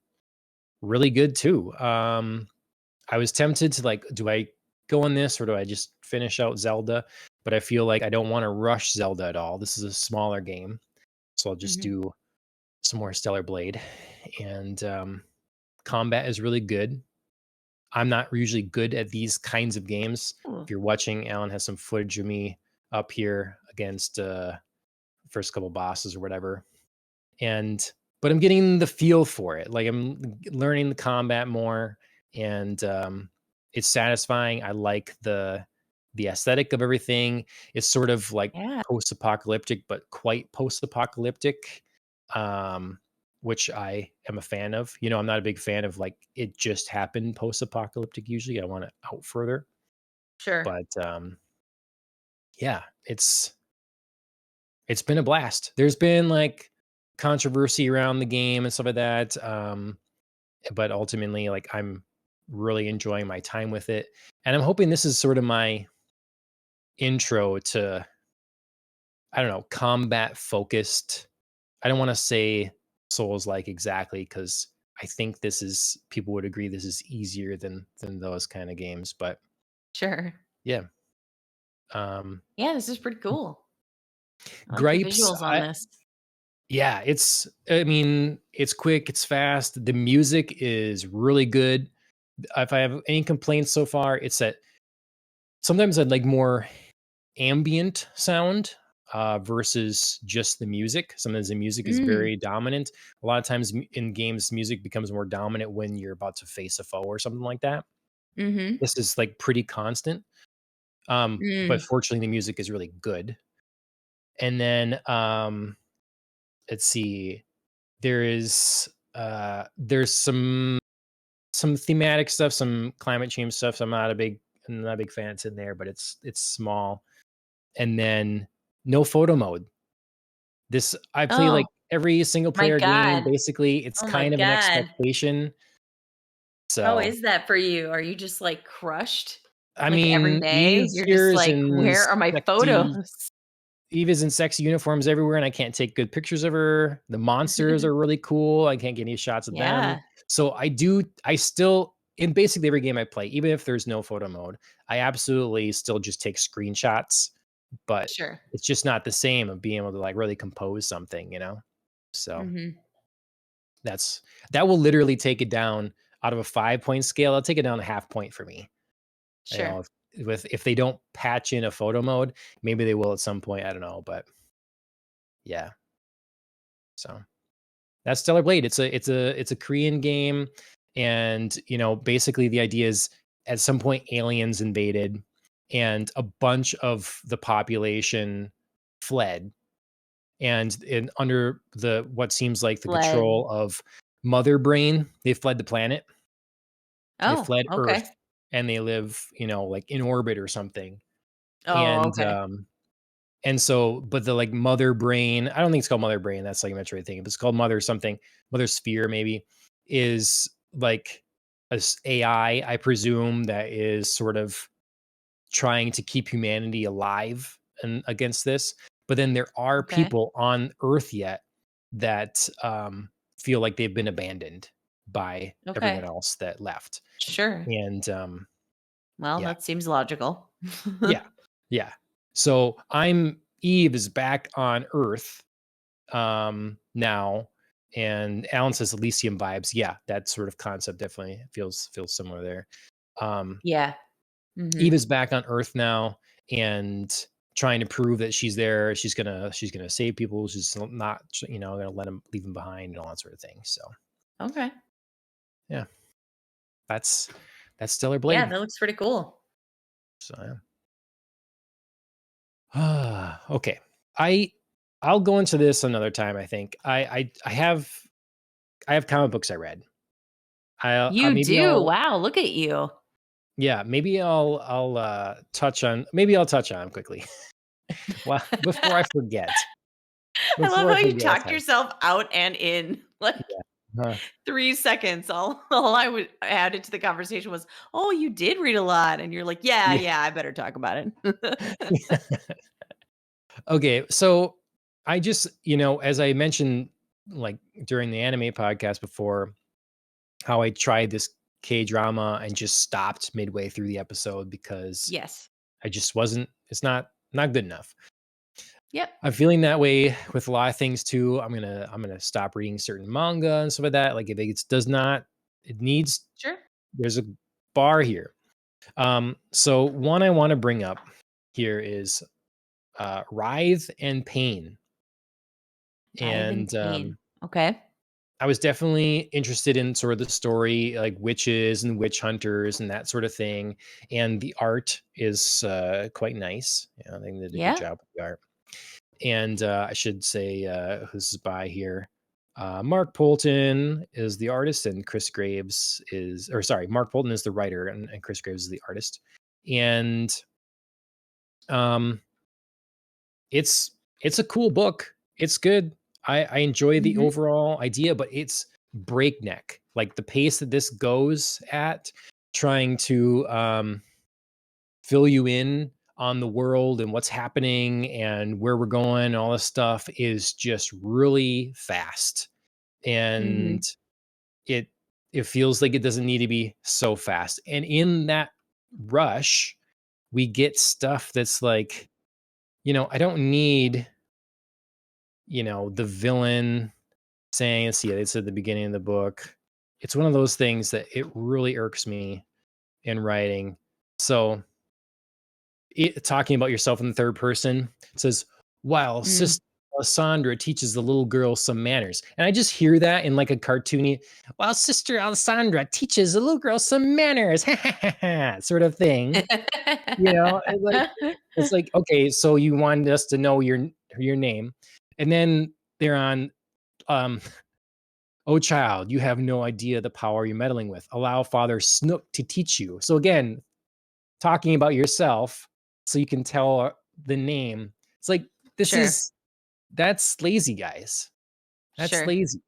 [SPEAKER 1] really good too. I was tempted to like, do I go on this or do I just finish out Zelda? But I feel like I don't want to rush Zelda at all. This is a smaller game, so I'll just
[SPEAKER 2] Mhm.
[SPEAKER 1] do some more Stellar Blade. And combat is really good. I'm not usually good at these kinds of games. If
[SPEAKER 2] Ooh.
[SPEAKER 1] you're watching, Alan has some footage of me up here against first couple bosses or whatever. And but I'm getting the feel for it. Like I'm learning the combat more, and it's satisfying. I like the aesthetic of everything. It's sort of like
[SPEAKER 2] Yeah.
[SPEAKER 1] post-apocalyptic, but quite post-apocalyptic, um, which I am a fan of. I'm not a big fan of like it just happened post-apocalyptic. Usually, I want it out further,
[SPEAKER 2] Sure.
[SPEAKER 1] but yeah, it's been a blast. There's been like controversy around the game and stuff like that. But ultimately, like I'm really enjoying my time with it. And I'm hoping this is sort of my intro to, I don't know, combat focused. I don't want to say Souls like exactly because I think this is people would agree this is easier than those kind of games. But
[SPEAKER 2] Sure.
[SPEAKER 1] yeah. Um
[SPEAKER 2] Yeah, this is pretty cool. I like the
[SPEAKER 1] gripes,
[SPEAKER 2] visuals on this.
[SPEAKER 1] yeah, I mean, it's quick, it's fast. The music is really good. If I have any complaints so far, it's that sometimes I'd like more ambient sound versus just the music. Sometimes the music is
[SPEAKER 2] Mm.
[SPEAKER 1] very dominant. A lot of times in games, music becomes more dominant when you're about to face a foe or something like that.
[SPEAKER 2] Mhm.
[SPEAKER 1] This is like pretty constant. But
[SPEAKER 2] Mm.
[SPEAKER 1] fortunately, the music is really good. And then let's see, there's some thematic stuff, some climate change stuff. So I'm not a big fan. It's in there, but it's small. And then no photo mode. This I play like
[SPEAKER 2] Oh
[SPEAKER 1] every single
[SPEAKER 2] my
[SPEAKER 1] player game.
[SPEAKER 2] god.
[SPEAKER 1] Basically, it's
[SPEAKER 2] Oh my
[SPEAKER 1] kind of an
[SPEAKER 2] god.
[SPEAKER 1] expectation.
[SPEAKER 2] How
[SPEAKER 1] So
[SPEAKER 2] is that for you? Are you just, like, crushed?
[SPEAKER 1] I
[SPEAKER 2] Like, every
[SPEAKER 1] mean,
[SPEAKER 2] day? You're just like, "Where are my photos?"
[SPEAKER 1] Eve is in sexy uniforms everywhere, and I can't take good pictures of her. The monsters are really cool. I can't get any shots of them.
[SPEAKER 2] Yeah.
[SPEAKER 1] So I still, in basically every game I play, even if there's no photo mode, I absolutely still just take screenshots but
[SPEAKER 2] Sure.
[SPEAKER 1] it's just not the same of being able to like really compose something, you know? So
[SPEAKER 2] Mhm.
[SPEAKER 1] that's that will literally take it down out of a 5-point scale. I'll take it down a half point for me. You
[SPEAKER 2] Sure.
[SPEAKER 1] know, if they don't patch in a photo mode, maybe they will at some point. I don't know, but yeah. So that's Stellar Blade. It's a Korean game, and basically the idea is at some point aliens invaded, and a bunch of the population fled, and under the what seems like the
[SPEAKER 2] Fled.
[SPEAKER 1] control of Mother Brain, they fled the planet. They
[SPEAKER 2] Oh,
[SPEAKER 1] fled
[SPEAKER 2] okay.
[SPEAKER 1] Earth, and they live, like in orbit or something.
[SPEAKER 2] Oh,
[SPEAKER 1] And
[SPEAKER 2] okay.
[SPEAKER 1] so, but the like Mother Brain, I don't think it's called Mother Brain. That's like a Metroid thing. But it's called Mother something, Mother Sphere maybe, is like AI, I presume, that is sort of trying to keep humanity alive and against this. But then there are
[SPEAKER 2] Okay.
[SPEAKER 1] people on Earth yet that feel like they've been abandoned by everyone
[SPEAKER 2] Okay.
[SPEAKER 1] else that left.
[SPEAKER 2] Sure.
[SPEAKER 1] And
[SPEAKER 2] Well,
[SPEAKER 1] yeah,
[SPEAKER 2] that seems logical.
[SPEAKER 1] yeah, yeah. So Eve is back on Earth now, and Alan says Elysium vibes. Yeah, that sort of concept definitely feels similar there. Um,
[SPEAKER 2] Yeah.
[SPEAKER 1] Eve
[SPEAKER 2] Mhm.
[SPEAKER 1] is back on Earth now and trying to prove that she's there. She's gonna save people. She's not, gonna let them leave them behind and all that sort of thing. So
[SPEAKER 2] Okay.
[SPEAKER 1] yeah, that's Stellar
[SPEAKER 2] Yeah,
[SPEAKER 1] Blade.
[SPEAKER 2] that looks pretty cool.
[SPEAKER 1] So yeah. Okay. I I'll go into this another time. I think I have comic books I read. I
[SPEAKER 2] You
[SPEAKER 1] maybe
[SPEAKER 2] do.
[SPEAKER 1] I'll
[SPEAKER 2] Wow, look at you.
[SPEAKER 1] yeah, maybe I'll touch on 'em quickly. Well, before I forget.
[SPEAKER 2] I love
[SPEAKER 1] Before I
[SPEAKER 2] how you
[SPEAKER 1] forget
[SPEAKER 2] talked
[SPEAKER 1] ahead.
[SPEAKER 2] yourself out and in, like,
[SPEAKER 1] Yeah. Huh.
[SPEAKER 2] 3 seconds. All I would added to the conversation was, "Oh, you did read a lot." And you're like, "Yeah,
[SPEAKER 1] Yeah.
[SPEAKER 2] yeah, I better talk about it."
[SPEAKER 1] Okay, so I just, as I mentioned, like during the anime podcast before, how I tried this K-drama and just stopped midway through the episode because
[SPEAKER 2] Yes.
[SPEAKER 1] I just wasn't it's not good enough.
[SPEAKER 2] Yep.
[SPEAKER 1] I'm feeling that way with a lot of things too. I'm gonna stop reading certain manga and stuff like that. Like if it does not, it needs
[SPEAKER 2] Sure.
[SPEAKER 1] there's a bar here. So one I want to bring up here is Writhe and Payne.
[SPEAKER 2] Writhe and
[SPEAKER 1] And
[SPEAKER 2] Payne. Okay.
[SPEAKER 1] I was definitely interested in sort of the story, like witches and witch hunters and that sort of thing. And the art is quite nice. I think they did a good
[SPEAKER 2] Yeah.
[SPEAKER 1] job with the art. And I should say who's by here. Mark Polton is the artist, and Chris Graves is, or sorry, Mark Polton is the writer, and Chris Graves is the artist. And um, it's a cool book. It's good. I enjoy the
[SPEAKER 2] Mhm.
[SPEAKER 1] overall idea, but it's breakneck. Like the pace that this goes at, trying to fill you in on the world and what's happening and where we're going, and all this stuff is just really fast. And
[SPEAKER 2] Mhm.
[SPEAKER 1] it it feels like it doesn't need to be so fast. And in that rush, we get stuff that's like, I don't need, the villain saying, let's see, it's at the beginning of the book. It's one of those things that it really irks me in writing. So talking about yourself in the third person, it says, while
[SPEAKER 2] Mm.
[SPEAKER 1] Sister Alessandra teaches the little girl some manners. And I just hear that in like a cartoony, while Sister Alessandra teaches the little girl some manners, sort of thing. It's like, okay, so you wanted us to know your name. And then they're on, um, oh child, you have no idea the power you're meddling with. Allow Father Snook to teach you. So again, talking about yourself so you can tell the name. It's like this
[SPEAKER 2] Sure.
[SPEAKER 1] is that's lazy, guys. That's
[SPEAKER 2] Sure.
[SPEAKER 1] lazy.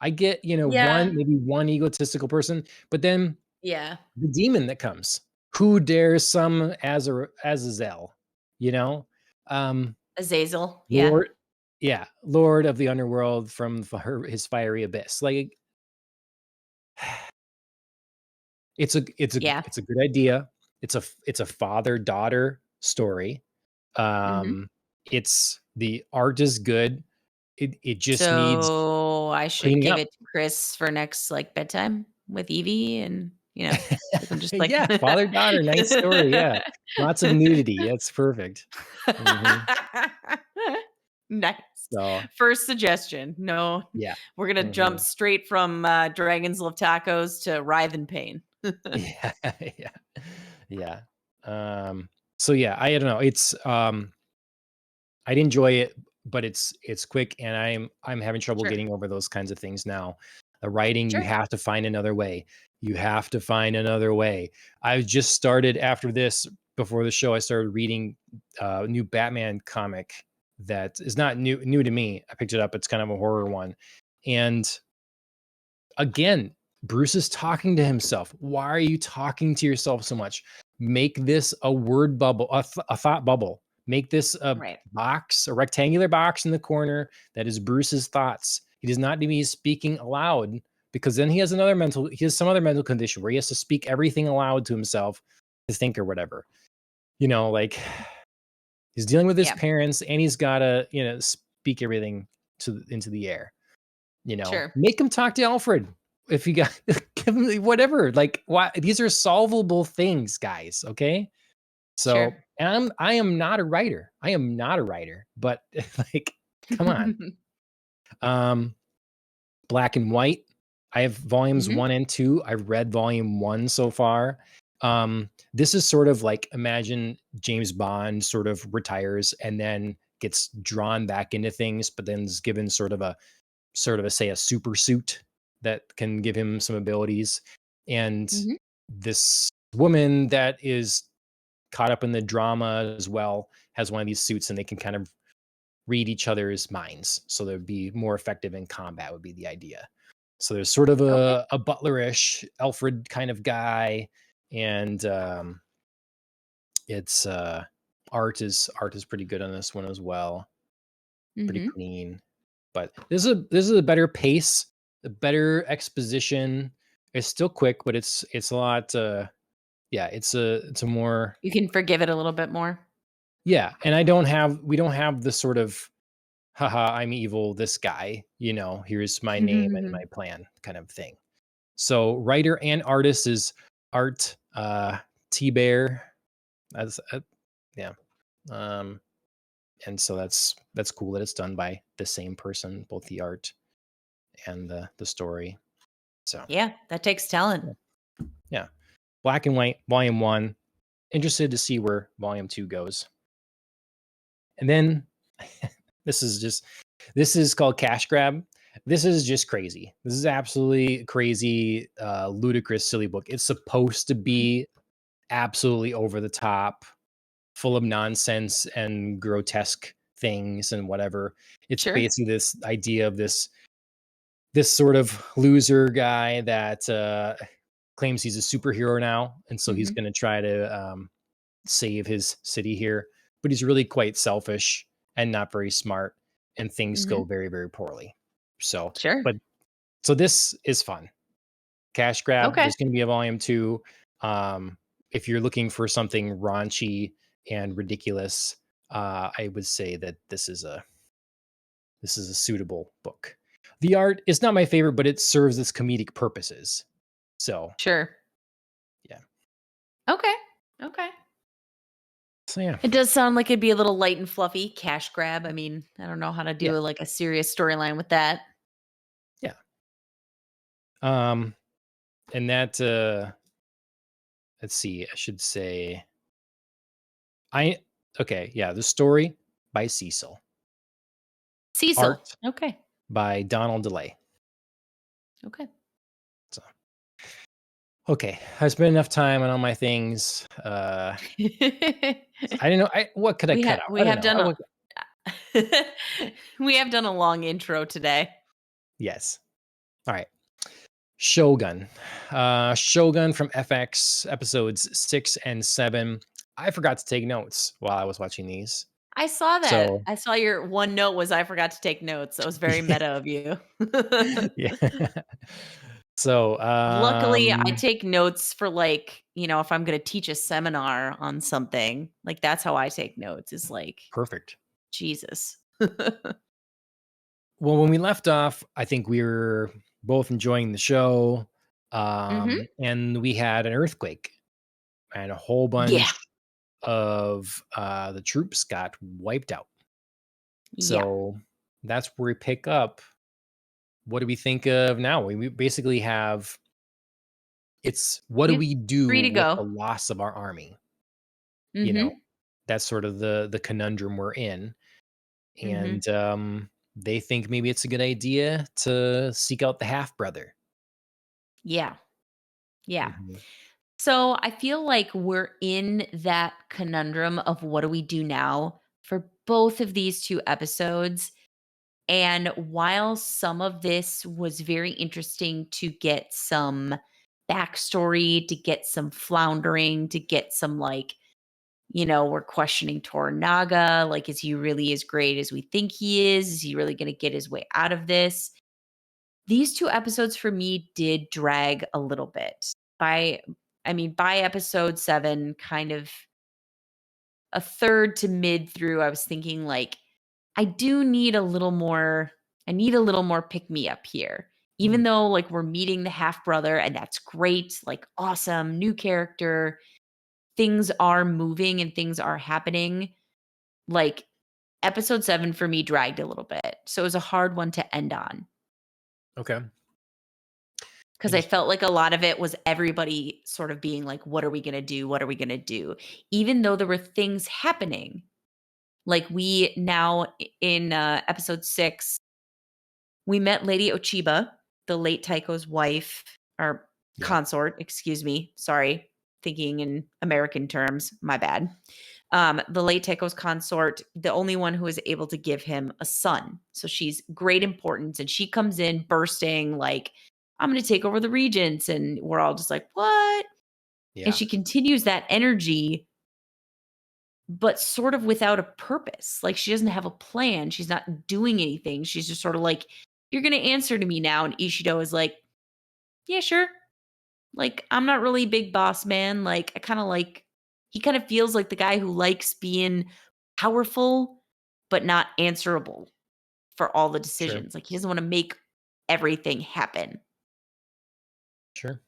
[SPEAKER 1] I get,
[SPEAKER 2] Yeah.
[SPEAKER 1] maybe one egotistical person, but then
[SPEAKER 2] Yeah.
[SPEAKER 1] the demon that comes. Who dares some Azazel, you know? Um
[SPEAKER 2] Azazel. Yeah.
[SPEAKER 1] Lord, yeah, Lord of the underworld from his fiery abyss. Like it's a
[SPEAKER 2] Yeah.
[SPEAKER 1] good idea. It's a father-daughter story.
[SPEAKER 2] Mhm.
[SPEAKER 1] It's the art is good. It just needs
[SPEAKER 2] So, I should
[SPEAKER 1] cleaning
[SPEAKER 2] give
[SPEAKER 1] up.
[SPEAKER 2] it to Chris for next, like, bedtime with Evie and, we can just, like
[SPEAKER 1] Yeah, father-daughter, nice story, yeah. Lots of nudity, that's perfect. Mhm.
[SPEAKER 2] Nice.
[SPEAKER 1] So,
[SPEAKER 2] First suggestion. No,
[SPEAKER 1] yeah.
[SPEAKER 2] we're gonna jump
[SPEAKER 1] Mhm.
[SPEAKER 2] straight from, Dragons Love Tacos to Writhe and Payne.
[SPEAKER 1] Yeah, yeah, yeah. So yeah, I don't know, I'd enjoy it, but it's quick, and I'm having trouble
[SPEAKER 2] Sure,
[SPEAKER 1] getting over those kinds of things now. The writing, you
[SPEAKER 2] sure.
[SPEAKER 1] have to find another way. You have to find another way. I just started after this, before the show, I started reading a new Batman comic that is not new to me. I picked it up. It's kind of a horror one. And again, Bruce is talking to himself. Why are you talking to yourself so much? Make this a word bubble, a thought bubble. Make this a
[SPEAKER 2] Right.
[SPEAKER 1] box, a rectangular box in the corner that is Bruce's thoughts. He does not need to be speaking aloud, because then he has some other mental condition where he has to speak everything aloud to himself to think or whatever. Like he's dealing with his
[SPEAKER 2] Yeah,
[SPEAKER 1] parents, and he's got to, speak everything into the air.
[SPEAKER 2] sure.
[SPEAKER 1] Make him talk to Alfred. If you got give him whatever, like, why these are solvable things, guys, okay?
[SPEAKER 2] Sure.
[SPEAKER 1] So, and I am not a writer. I am not a writer, but like, come on. Um, Black and White. I have volumes
[SPEAKER 2] Mhm.
[SPEAKER 1] 1 and 2. I've read volume 1 so far. This is sort of like, imagine James Bond sort of retires and then gets drawn back into things, but then is given say a super suit that can give him some abilities. And
[SPEAKER 2] Mhm.
[SPEAKER 1] this woman that is caught up in the drama as well has one of these suits, and they can kind of read each other's minds. So they'd be more effective in combat, would be the idea. So there's sort of
[SPEAKER 2] Okay.
[SPEAKER 1] a butlerish Alfred kind of guy. And it's art is pretty good on this one as well. Pretty
[SPEAKER 2] Mhm.
[SPEAKER 1] clean. But this is a better pace, a better exposition. It's still quick, but it's a lot. Yeah, it's a more,
[SPEAKER 2] You can forgive it a little bit more.
[SPEAKER 1] yeah. And we don't have the sort of, haha, I'm evil, this guy. Here's my name and my plan kind of thing. So writer and artist is Art T Bear. That's yeah. Um, and so that's cool that it's done by the same person, both the art and the story. So
[SPEAKER 2] Yeah, that takes talent.
[SPEAKER 1] yeah. Yeah. Black and White, Volume 1. Interested to see where Volume 2 goes. And then this is called Cash Grab. This is just crazy. This is absolutely crazy, ludicrous, silly book. It's supposed to be absolutely over the top, full of nonsense and grotesque things and whatever. It's
[SPEAKER 2] Sure.
[SPEAKER 1] basically this idea of this sort of loser guy that claims he's a superhero now, and so he's
[SPEAKER 2] Mhm.
[SPEAKER 1] going to try to save his city here, but he's really quite selfish and not very smart, and things go
[SPEAKER 2] Mhm.
[SPEAKER 1] very, very poorly. So,
[SPEAKER 2] Sure.
[SPEAKER 1] but so this is fun. Cash grab.
[SPEAKER 2] Okay.
[SPEAKER 1] There's going to be a volume 2. If you're looking for something raunchy and ridiculous, I would say that this is a suitable book. The art is not my favorite, but it serves its comedic purposes. So,
[SPEAKER 2] Sure.
[SPEAKER 1] yeah.
[SPEAKER 2] Okay. Okay.
[SPEAKER 1] So yeah.
[SPEAKER 2] It does sound like it'd be a little light and fluffy cash grab. I mean, I don't know how to
[SPEAKER 1] Yeah.
[SPEAKER 2] do like a serious storyline with that.
[SPEAKER 1] Yeah. Um and that let's see, I should say I okay, yeah, the story by Cecil.
[SPEAKER 2] Cecil.
[SPEAKER 1] Art
[SPEAKER 2] Okay.
[SPEAKER 1] by Donald DeLay.
[SPEAKER 2] Okay.
[SPEAKER 1] So, okay, I spent enough time on all my things. I don't know. What could I cut out? I
[SPEAKER 2] We
[SPEAKER 1] don't
[SPEAKER 2] have
[SPEAKER 1] know.
[SPEAKER 2] done a we have done a long intro today.
[SPEAKER 1] Yes. All right. Shogun. Shogun from FX episodes 6 and 7. I forgot to take notes while I was watching these.
[SPEAKER 2] I saw that.
[SPEAKER 1] So,
[SPEAKER 2] I saw your one note was I forgot to take notes. That was very meta of you.
[SPEAKER 1] yeah. So,
[SPEAKER 2] Luckily, I take notes for like if I'm going to teach a seminar on something, like that's how I take notes is like,
[SPEAKER 1] Perfect.
[SPEAKER 2] Jesus.
[SPEAKER 1] Well, when we left off, I think we were both enjoying the show,
[SPEAKER 2] Mhm.
[SPEAKER 1] and we had an earthquake, and a whole
[SPEAKER 2] Yeah.
[SPEAKER 1] bunch of the troops got wiped out.
[SPEAKER 2] Yeah.
[SPEAKER 1] So that's where we pick up. What do we think of now? We basically have it's what
[SPEAKER 2] We
[SPEAKER 1] do
[SPEAKER 2] have
[SPEAKER 1] we do
[SPEAKER 2] 3 to
[SPEAKER 1] with the
[SPEAKER 2] go.
[SPEAKER 1] loss of our army? You know,
[SPEAKER 2] Mhm.
[SPEAKER 1] that's sort of the conundrum we're in.
[SPEAKER 2] Mhm.
[SPEAKER 1] And they think maybe it's a good idea to seek out the half brother.
[SPEAKER 2] Yeah. Yeah.
[SPEAKER 1] Mhm.
[SPEAKER 2] So I feel like we're in that conundrum of what do we do now for both of these 2 episodes. And while some of this was very interesting to get some backstory, to get some floundering, to get some like, we're questioning Toranaga. Like, is he really as great as we think he is? Is he really going to get his way out of this? These 2 episodes for me did drag a little bit. By episode 7, kind of a third to mid through, I was thinking like, I need a little more pick me up here. Even
[SPEAKER 1] Mm,
[SPEAKER 2] though like we're meeting the half brother and that's great, like awesome, new character, things are moving and things are happening. Like episode 7 for me dragged a little bit. So it was a hard one to end on.
[SPEAKER 1] okay.
[SPEAKER 2] Because I
[SPEAKER 1] Interesting.
[SPEAKER 2] felt like a lot of it was everybody sort of being like, what are we going to do? What are we going to do? Even though there were things happening. Like we now in episode 6, we met Lady Ochiba, the late Taiko's wife or
[SPEAKER 1] Yeah.
[SPEAKER 2] consort, excuse me. Sorry, thinking in American terms. My bad. The late Taiko's consort, the only one who was able to give him a son. So she's great importance. And she comes in bursting, like, I'm going to take over the regents. And we're all just like, what? And
[SPEAKER 1] Yeah.
[SPEAKER 2] she continues that energy, but sort of without a purpose. Like she doesn't have a plan. She's not doing anything. She's just sort of like, you're going to answer to me now. And Ishido is like, yeah, sure. Like, I'm not really big boss man. Like, he kind of feels like the guy who likes being powerful, but not answerable for all the
[SPEAKER 1] Sure.
[SPEAKER 2] decisions. Like, he doesn't want to make everything happen.
[SPEAKER 1] Sure.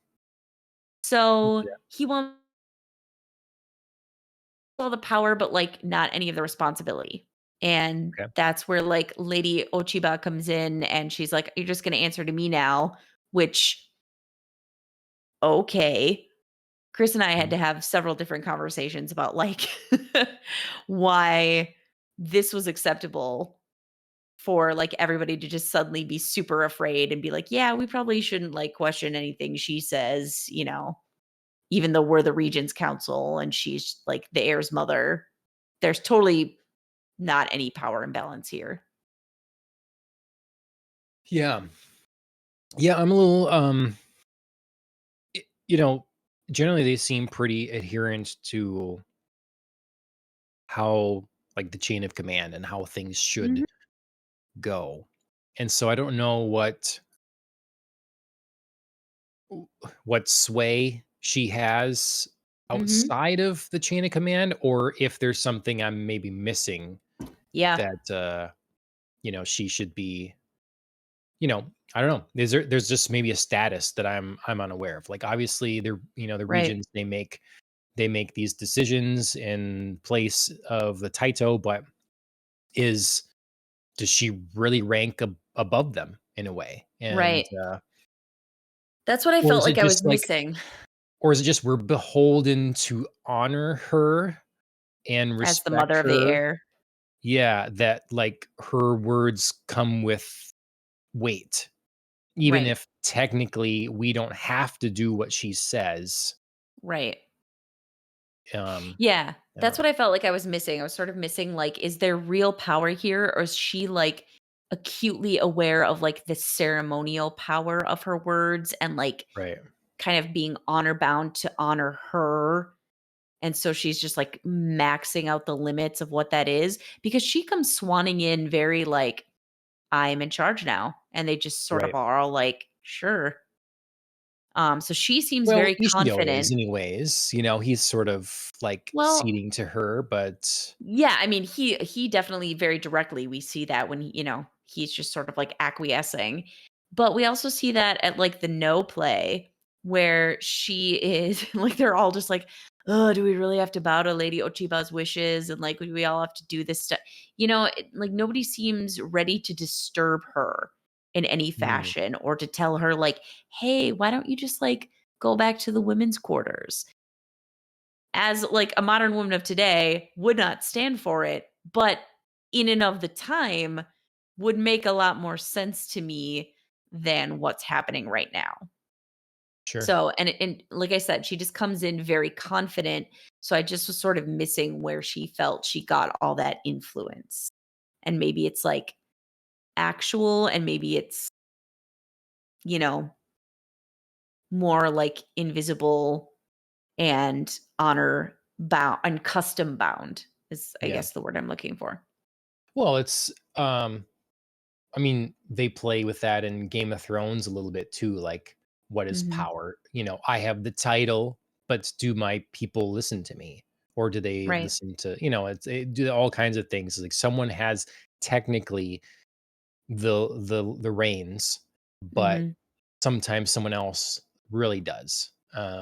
[SPEAKER 2] So
[SPEAKER 1] Yeah.
[SPEAKER 2] he wants all the power, but like not any of the responsibility. And
[SPEAKER 1] Okay.
[SPEAKER 2] that's where like Lady Ochiba comes in and she's like, you're just going to answer to me now, which, okay. Chris and I had
[SPEAKER 1] Mhm.
[SPEAKER 2] to have several different conversations about like why this was acceptable for like everybody to just suddenly be super afraid and be like, yeah, we probably shouldn't like question anything she says, even though we're the Regent's Council and she's like the heir's mother. There's totally not any power imbalance here.
[SPEAKER 1] Yeah. Yeah. I'm a little, y- you know, generally they seem pretty adherent to how, like, the chain of command and how things
[SPEAKER 2] Mhm.
[SPEAKER 1] should go. And so I don't know what sway she has
[SPEAKER 2] Mhm.
[SPEAKER 1] outside of the chain of command, or if there's something I'm maybe missing
[SPEAKER 2] Yeah.
[SPEAKER 1] that she should be, I don't know. There's just maybe a status that I'm unaware of. Like obviously they're, the
[SPEAKER 2] Right.
[SPEAKER 1] regions they make these decisions in place of the Taito, but is does she really rank above them in a way? And
[SPEAKER 2] Right. That's what I
[SPEAKER 1] or
[SPEAKER 2] felt
[SPEAKER 1] is
[SPEAKER 2] like
[SPEAKER 1] it
[SPEAKER 2] I was
[SPEAKER 1] just like
[SPEAKER 2] missing
[SPEAKER 1] or is it just we're beholden to honor her and
[SPEAKER 2] as the
[SPEAKER 1] respect
[SPEAKER 2] mother of the
[SPEAKER 1] her?
[SPEAKER 2] heir.
[SPEAKER 1] Yeah, that like her words come with weight, even
[SPEAKER 2] Right.
[SPEAKER 1] if technically we don't have to do what she says.
[SPEAKER 2] Right.
[SPEAKER 1] Um,
[SPEAKER 2] Yeah,
[SPEAKER 1] I don't
[SPEAKER 2] that's
[SPEAKER 1] know.
[SPEAKER 2] what I felt like I was missing. I was sort of missing, like, is there real power here, or is she like acutely aware of like the ceremonial power of her words and like
[SPEAKER 1] Right,
[SPEAKER 2] kind of being honor bound to honor her? And so she's just like maxing out the limits of what that is because she comes swanning in very like, I'm in charge now. And they just sort of
[SPEAKER 1] right.
[SPEAKER 2] are all like, sure. So she seems
[SPEAKER 1] Well,
[SPEAKER 2] very
[SPEAKER 1] Ishio is
[SPEAKER 2] confident.
[SPEAKER 1] anyways, he's sort of, like,
[SPEAKER 2] Well,
[SPEAKER 1] ceding to her, but
[SPEAKER 2] yeah, I mean, he definitely very directly we see that when he's just sort of like acquiescing. But we also see that at like the no play where she is like they're all just like, "Oh, do we really have to bow to Lady Ochiba's wishes and like we all have to do this stuff?" Like nobody seems ready to disturb her in any
[SPEAKER 1] mm,
[SPEAKER 2] fashion or to tell her like, "Hey, why don't you just like go back to the women's quarters?" As like a modern woman of today would not stand for it, but in and of the time would make a lot more sense to me than what's happening right now.
[SPEAKER 1] sure.
[SPEAKER 2] So, and like I said, she just comes in very confident. So I just was sort of missing where she felt she got all that influence. And maybe it's like actual, and maybe it's, you know, more like invisible and honor bound and custom bound is, I
[SPEAKER 1] Yeah.
[SPEAKER 2] guess, the word I'm looking for.
[SPEAKER 1] Well, I mean, they play with that in Game of Thrones a little bit too, like, what is
[SPEAKER 2] Mhm.
[SPEAKER 1] power? I have the title, but do my people listen to me? Or do they
[SPEAKER 2] Right.
[SPEAKER 1] listen to, do all kinds of things. Like someone has technically the reins, but
[SPEAKER 2] Mhm.
[SPEAKER 1] sometimes someone else really does.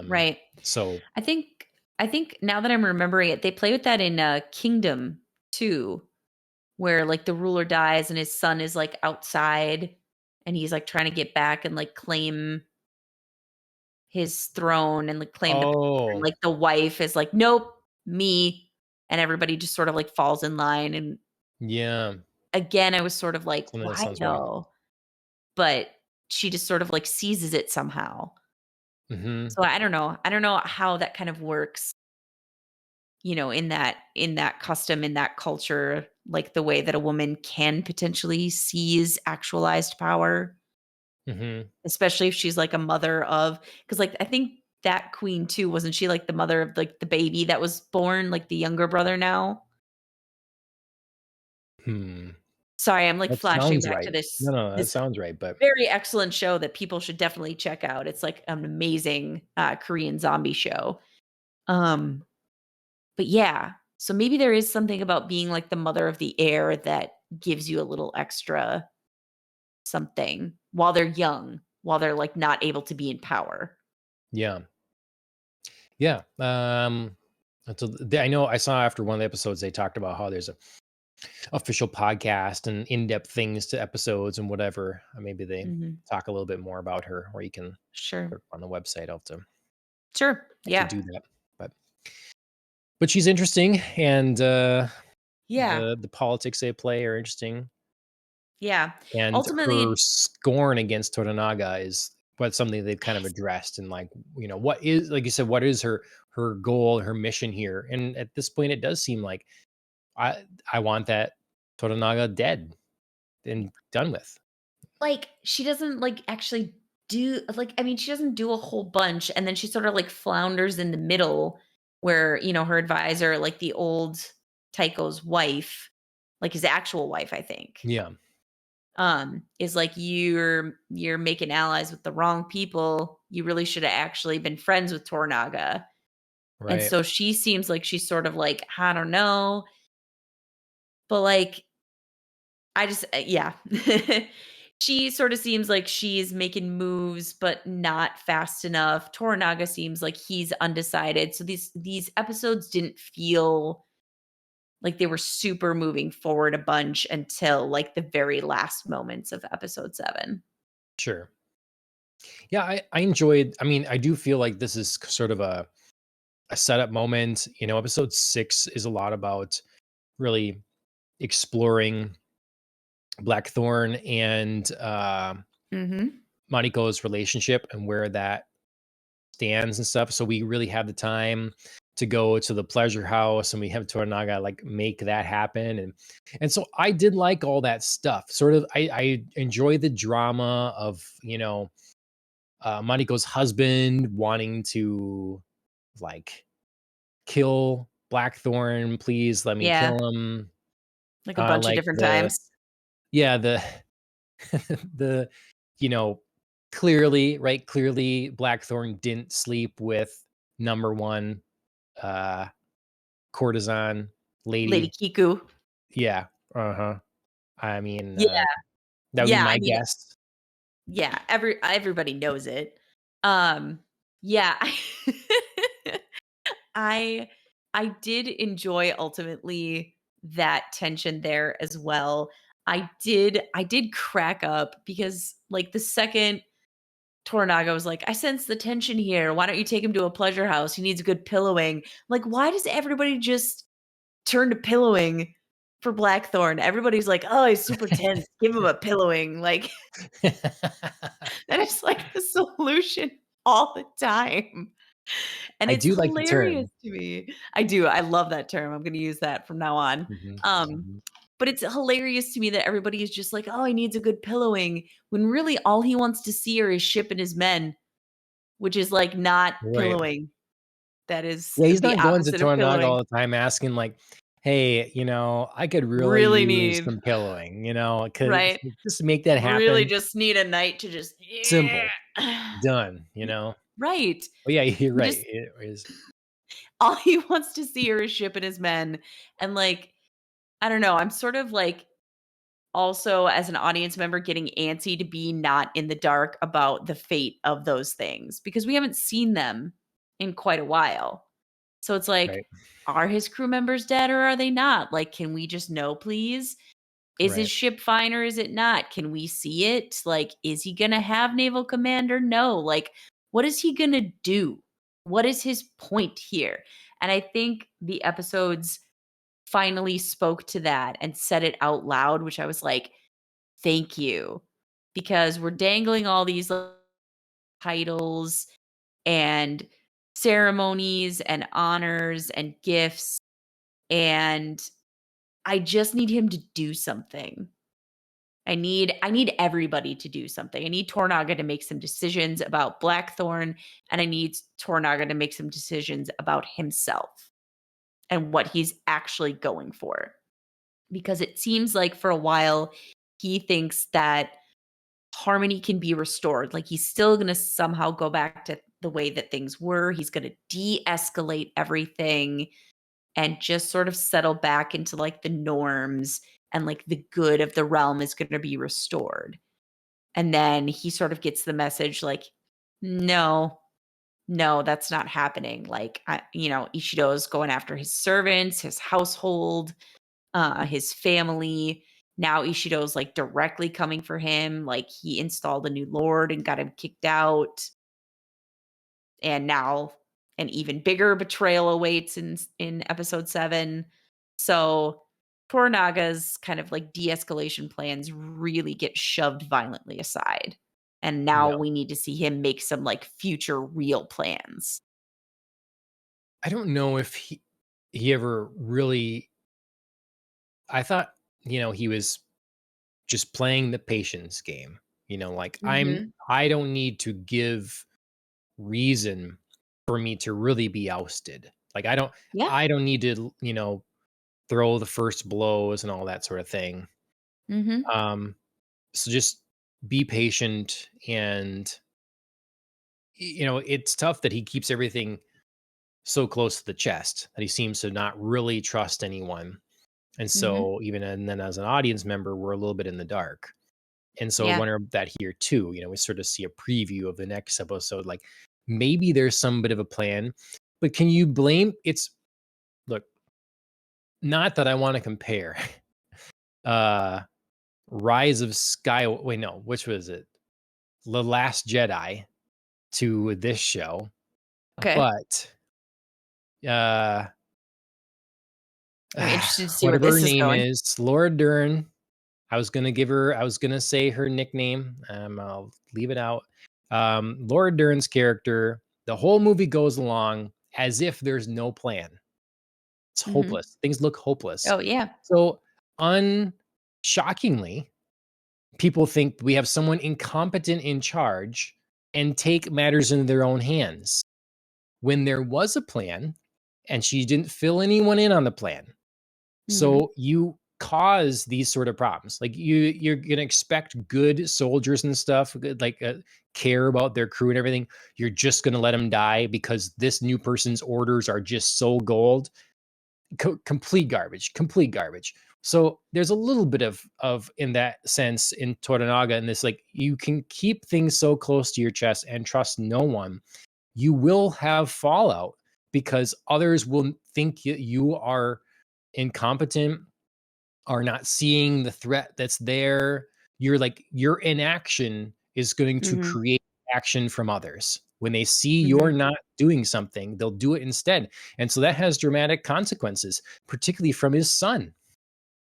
[SPEAKER 2] Right.
[SPEAKER 1] So
[SPEAKER 2] I think I think now that I'm remembering it, they play with that in, Kingdom too, where, like, the ruler dies and his son is, like, outside, and he's, like, trying to get back and, like, claim his throne and, like, claim the power, and,
[SPEAKER 1] oh,
[SPEAKER 2] like, the wife is like, "Nope, me," and everybody just sort of, like, falls in line, and
[SPEAKER 1] yeah,
[SPEAKER 2] again, I was sort of like,
[SPEAKER 1] something that
[SPEAKER 2] "Why
[SPEAKER 1] sounds right.
[SPEAKER 2] though?" But she just sort of, like, seizes it somehow.
[SPEAKER 1] Mhm,
[SPEAKER 2] So I don't know how that kind of works, in that custom, in that culture, like, the way that a woman can potentially seize actualized power,
[SPEAKER 1] mhm.
[SPEAKER 2] especially if she's, like, a mother of, because like, I think that queen too, wasn't she, like, the mother of, like, the baby that was born, like, the younger brother now?
[SPEAKER 1] Hmm.
[SPEAKER 2] Sorry, I'm, like,
[SPEAKER 1] That
[SPEAKER 2] flashing
[SPEAKER 1] sounds
[SPEAKER 2] back to
[SPEAKER 1] right.
[SPEAKER 2] this
[SPEAKER 1] No, that
[SPEAKER 2] this
[SPEAKER 1] sounds right, but
[SPEAKER 2] very excellent show that people should definitely check out. It's, like, an amazing, Korean zombie show. Um But yeah, so maybe there is something about being like the mother of the heir that gives you a little extra something while they're young, while they're like not able to be in power.
[SPEAKER 1] yeah. Yeah, I know I saw after one of the episodes, they talked about how there's a official podcast and in-depth things to episodes and whatever. Maybe they
[SPEAKER 2] Mhm.
[SPEAKER 1] talk a little bit more about her, or you can
[SPEAKER 2] Sure.
[SPEAKER 1] look on the website. I'll have to
[SPEAKER 2] Yeah.
[SPEAKER 1] do that. But she's interesting, and
[SPEAKER 2] Yeah.
[SPEAKER 1] the politics they play are interesting,
[SPEAKER 2] Yeah.
[SPEAKER 1] and her
[SPEAKER 2] Ultimately,
[SPEAKER 1] scorn against Toranaga is what something they've kind of addressed, and like, what is, like you said, what is her goal, her mission here? And at this point, it does seem like I want that Toranaga dead and done with.
[SPEAKER 2] like, she doesn't like actually do like, I mean, she doesn't do a whole bunch, and then she sort of like flounders in the middle where, her advisor, like the old Taiko's wife, like his actual wife, I think,
[SPEAKER 1] Yeah,
[SPEAKER 2] is like, you're making allies with the wrong people. You really should have actually been friends with Tornaga. And
[SPEAKER 1] right.
[SPEAKER 2] so she seems like she's sort of like, I don't know, but like, I just yeah. She sort of seems like she's making moves, but not fast enough. Toranaga seems like he's undecided. So these episodes didn't feel like they were super moving forward a bunch until like the very last moments of episode 7.
[SPEAKER 1] Sure. Yeah, I enjoyed. I mean, I do feel like this is sort of a setup moment. Episode 6 is a lot about really exploring Blackthorn and
[SPEAKER 2] Mhm.
[SPEAKER 1] Mariko's relationship and where that stands and stuff. So we really have the time to go to the pleasure house, and we have Toranaga like make that happen. And so I did like all that stuff. Sort of I enjoy the drama of, Mariko's husband wanting to like kill Blackthorn. Please let me
[SPEAKER 2] Yeah,
[SPEAKER 1] kill him.
[SPEAKER 2] like a bunch of
[SPEAKER 1] Like
[SPEAKER 2] different times.
[SPEAKER 1] the, the, you know, clearly, right? Clearly, Blackthorn didn't sleep with number one courtesan
[SPEAKER 2] Lady
[SPEAKER 1] lady.
[SPEAKER 2] Kiku.
[SPEAKER 1] Yeah. Uh-huh. I mean,
[SPEAKER 2] Yeah,
[SPEAKER 1] that would be
[SPEAKER 2] yeah, I
[SPEAKER 1] my
[SPEAKER 2] mean,
[SPEAKER 1] guess.
[SPEAKER 2] yeah, everybody knows it. Yeah, I I did enjoy ultimately that tension there as well. I did crack up because like the second Toranaga was like, "I sense the tension here. Why don't you take him to a pleasure house? He needs a good pillowing." Like, why does everybody just turn to pillowing for Blackthorn? Everybody's like, "Oh, he's super tense. Give him a pillowing." Like, that is like the solution all the time. And
[SPEAKER 1] I
[SPEAKER 2] it's
[SPEAKER 1] do like the
[SPEAKER 2] hilarious
[SPEAKER 1] term.
[SPEAKER 2] to me. I do. I love that term. I'm gonna use that from now on.
[SPEAKER 1] Mhm,
[SPEAKER 2] Um,
[SPEAKER 1] mhm.
[SPEAKER 2] but it's hilarious to me that everybody is just like, "Oh, he needs a good pillowing," when really all he wants to see are his ship and his men, which is like not
[SPEAKER 1] Right.
[SPEAKER 2] pillowing. That is
[SPEAKER 1] Yeah, he's
[SPEAKER 2] the
[SPEAKER 1] not going to
[SPEAKER 2] opposite of
[SPEAKER 1] Toranaga
[SPEAKER 2] pillowing.
[SPEAKER 1] all the time asking like, "Hey, I could really
[SPEAKER 2] Really
[SPEAKER 1] use
[SPEAKER 2] need,
[SPEAKER 1] some pillowing, 'cause
[SPEAKER 2] right?
[SPEAKER 1] just to make that
[SPEAKER 2] Really
[SPEAKER 1] happen,
[SPEAKER 2] just need a night to just
[SPEAKER 1] simple,
[SPEAKER 2] yeah.
[SPEAKER 1] done, you know?"
[SPEAKER 2] Right.
[SPEAKER 1] Oh, yeah, you're
[SPEAKER 2] He
[SPEAKER 1] right.
[SPEAKER 2] just
[SPEAKER 1] It is
[SPEAKER 2] all he wants to see are his ship and his men. And like, I don't know, I'm sort of like also as an audience member getting antsy to be not in the dark about the fate of those things because we haven't seen them in quite a while. So it's like,
[SPEAKER 1] right,
[SPEAKER 2] are his crew members dead or are they not? Like, can we just know, please? Is his
[SPEAKER 1] right.
[SPEAKER 2] ship fine or is it not? Can we see it? Like, is he going to have naval command or no? Like, what is he going to do? What is his point here? And I think the episodes finally spoke to that and said it out loud, which I was like, thank you. Because we're dangling all these titles and ceremonies and honors and gifts. And I just need him to do something. I need everybody to do something. I need Tornaga to make some decisions about Blackthorn, and I need Tornaga to make some decisions about himself and what he's actually going for. Because it seems like for a while he thinks that harmony can be restored. Like he's still going to somehow go back to the way that things were. He's going to de-escalate everything and just sort of settle back into like the norms and like the good of the realm is going to be restored. And then he sort of gets the message like, no, no, that's not happening. Like, Ishido's going after his servants, his household, his family. Now Ishido's like directly coming for him. Like he installed a new lord and got him kicked out. And now an even bigger betrayal awaits in episode 7. So Toranaga's kind of like de-escalation plans really get shoved violently aside. And now
[SPEAKER 1] Yeah.
[SPEAKER 2] we need to see him make some like future real plans.
[SPEAKER 1] I don't know if he ever really I thought, he was just playing the patience game, like,
[SPEAKER 2] Mhm.
[SPEAKER 1] I don't need to give reason for me to really be ousted. Like,
[SPEAKER 2] Yeah.
[SPEAKER 1] I don't need to, throw the first blows and all that sort of thing.
[SPEAKER 2] Mhm.
[SPEAKER 1] Um, so just be patient and it's tough that he keeps everything so close to the chest that he seems to not really trust anyone. And
[SPEAKER 2] Mhm.
[SPEAKER 1] so and then as an audience member, we're a little bit in the dark. And so I
[SPEAKER 2] Yeah.
[SPEAKER 1] wonder that here too, we sort of see a preview of the next episode. Like maybe there's some bit of a plan, but can you blame look, not that I want to compare uh Rise of Sky wait, no, which was it? The Last Jedi to this show,
[SPEAKER 2] Okay.
[SPEAKER 1] but uh
[SPEAKER 2] I'm interested to see where
[SPEAKER 1] whatever her
[SPEAKER 2] this is
[SPEAKER 1] name
[SPEAKER 2] going.
[SPEAKER 1] is, Laura Dern. I was gonna say her nickname. I'll leave it out. Laura Dern's character, the whole movie goes along as if there's no plan. It's
[SPEAKER 2] Mhm.
[SPEAKER 1] hopeless. Things look hopeless.
[SPEAKER 2] Oh, yeah.
[SPEAKER 1] So, unshockingly, people think we have someone incompetent in charge and take matters into their own hands. When there was a plan and she didn't fill anyone in on the plan.
[SPEAKER 2] Mhm.
[SPEAKER 1] So you cause these sort of problems. Like you're gonna expect good soldiers and stuff, care about their crew and everything. You're just gonna let them die because this new person's orders are just so gold. Complete garbage, complete garbage. So there's a little bit of in that sense in Toranaga, and this like you can keep things so close to your chest and trust no one. You will have fallout because others will think you are incompetent, are not seeing the threat that's there. You're like your inaction is going to
[SPEAKER 2] Mhm.
[SPEAKER 1] create action from others. When they see you're
[SPEAKER 2] Mhm.
[SPEAKER 1] not doing something, they'll do it instead. And so that has dramatic consequences, particularly from his son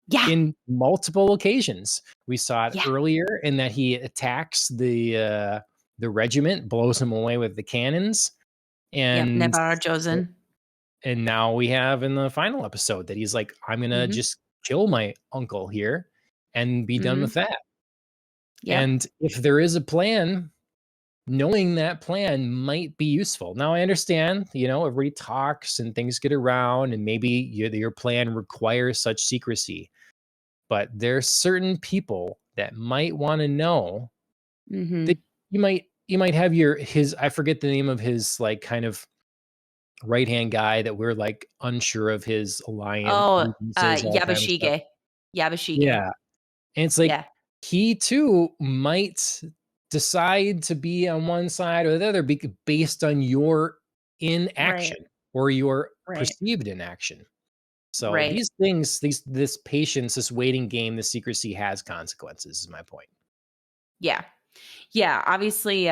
[SPEAKER 2] Yeah.
[SPEAKER 1] in multiple occasions. We saw it
[SPEAKER 2] Yeah.
[SPEAKER 1] earlier in that he attacks the regiment, blows him away with the cannons,
[SPEAKER 2] Yep.
[SPEAKER 1] and
[SPEAKER 2] Nebara Jozen.
[SPEAKER 1] and now we have in the final episode that he's like, I'm gonna
[SPEAKER 2] Mhm.
[SPEAKER 1] just kill my uncle here and be done with
[SPEAKER 2] Mhm.
[SPEAKER 1] that.
[SPEAKER 2] Yep.
[SPEAKER 1] And if there is a plan, knowing that plan might be useful. Now I understand, everybody talks and things get around, and maybe your plan requires such secrecy. But there's certain people that might want to know that
[SPEAKER 2] Mhm.
[SPEAKER 1] you might have his I forget the name of his like kind of right hand guy that we're like unsure of his
[SPEAKER 2] Oh,
[SPEAKER 1] allegiances, all that kind of stuff.
[SPEAKER 2] Yabashige. Yabashige.
[SPEAKER 1] Yeah. And it's like
[SPEAKER 2] Yeah.
[SPEAKER 1] he too might decide to be on one side or the other based on your
[SPEAKER 2] Right.
[SPEAKER 1] inaction or your
[SPEAKER 2] Right.
[SPEAKER 1] perceived inaction. So
[SPEAKER 2] Right.
[SPEAKER 1] these things, this patience, this waiting game, this secrecy has consequences, is my point.
[SPEAKER 2] Yeah. Yeah. Obviously,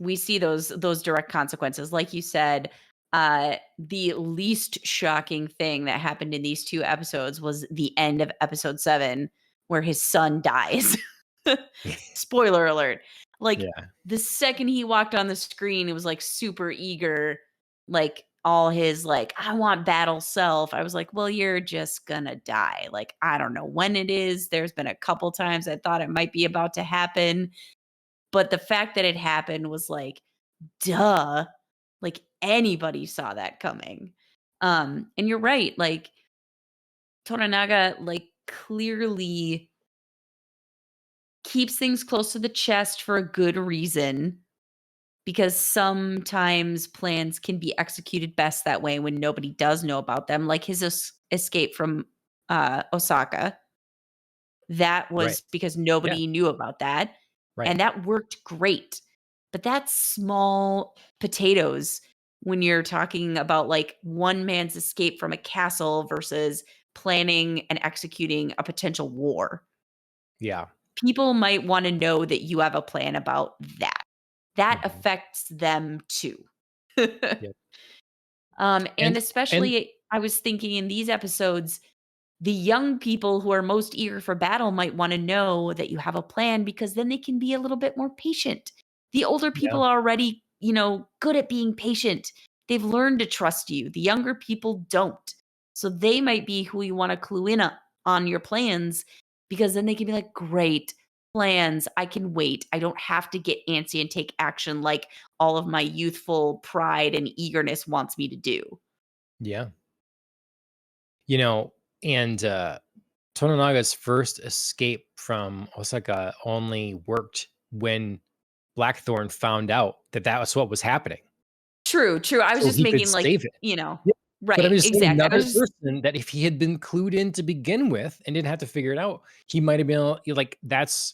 [SPEAKER 2] we see those direct consequences. Like you said, the least shocking thing that happened in these two episodes was the end of episode 7, where his son dies. Spoiler alert. Like
[SPEAKER 1] Yeah.
[SPEAKER 2] the second he walked on the screen, it was like super eager, like all his like, I want battle self. I was like, well, you're just gonna die. Like, I don't know when it is. There's been a couple times I thought it might be about to happen. But the fact that it happened was like, duh. Like anybody saw that coming. And you're right, like Toranaga like clearly keeps things close to the chest for a good reason, because sometimes plans can be executed best that way when nobody does know about them, like his escape from Osaka. That
[SPEAKER 1] Right.
[SPEAKER 2] was because
[SPEAKER 1] Yeah.
[SPEAKER 2] nobody knew about that,
[SPEAKER 1] Right.
[SPEAKER 2] and that worked great. But that's small potatoes when you're talking about, like, one man's escape from a castle versus planning and executing a potential war.
[SPEAKER 1] Yeah.
[SPEAKER 2] People might wanna know that you have a plan about that. That
[SPEAKER 1] Mhm.
[SPEAKER 2] affects them too.
[SPEAKER 1] Yep.
[SPEAKER 2] And
[SPEAKER 1] And
[SPEAKER 2] especially, I was thinking in these episodes, the young people who are most eager for battle might want to know that you have a plan, because then they can be a little bit more patient. The older
[SPEAKER 1] yeah.
[SPEAKER 2] people are already, good at being patient. They've learned to trust you. The younger people don't. So they might be who you want to clue in on your plans, because then they can be like, great plans. I can wait. I don't have to get antsy and take action like all of my youthful pride and eagerness wants me to do.
[SPEAKER 1] Yeah. You know, and Tononaga's first escape from Osaka only worked when Blackthorn found out that that was what was happening,
[SPEAKER 2] True, true. I was
[SPEAKER 1] so
[SPEAKER 2] just
[SPEAKER 1] he could
[SPEAKER 2] making like,
[SPEAKER 1] save it. Yeah, but I'm
[SPEAKER 2] right,
[SPEAKER 1] just saying
[SPEAKER 2] exactly. I
[SPEAKER 1] another
[SPEAKER 2] was just
[SPEAKER 1] person that if he had been clued in to begin with and didn't have to figure it out, he might have been like, that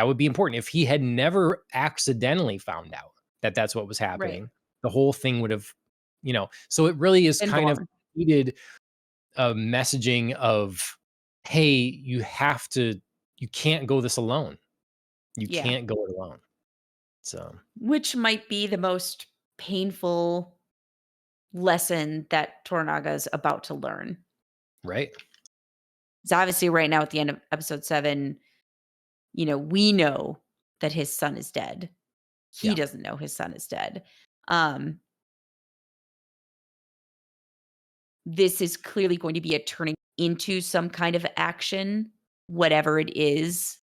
[SPEAKER 1] would be important. If he had never accidentally found out that that's what was
[SPEAKER 2] right,
[SPEAKER 1] happening, the whole thing would have, so it really is
[SPEAKER 2] been
[SPEAKER 1] kind of
[SPEAKER 2] born.
[SPEAKER 1] needed a messaging of, "Hey, you can't go this alone. You
[SPEAKER 2] Yeah.
[SPEAKER 1] can't go it alone." So,
[SPEAKER 2] Which might be the most painful lesson that Toranaga is about to learn.
[SPEAKER 1] right?
[SPEAKER 2] 'Cause obviously right now at the end of episode 7, we know that his son is dead. He
[SPEAKER 1] Yeah,
[SPEAKER 2] doesn't know his son is dead. Um, this is clearly going to be a turning into some kind of action, whatever it is.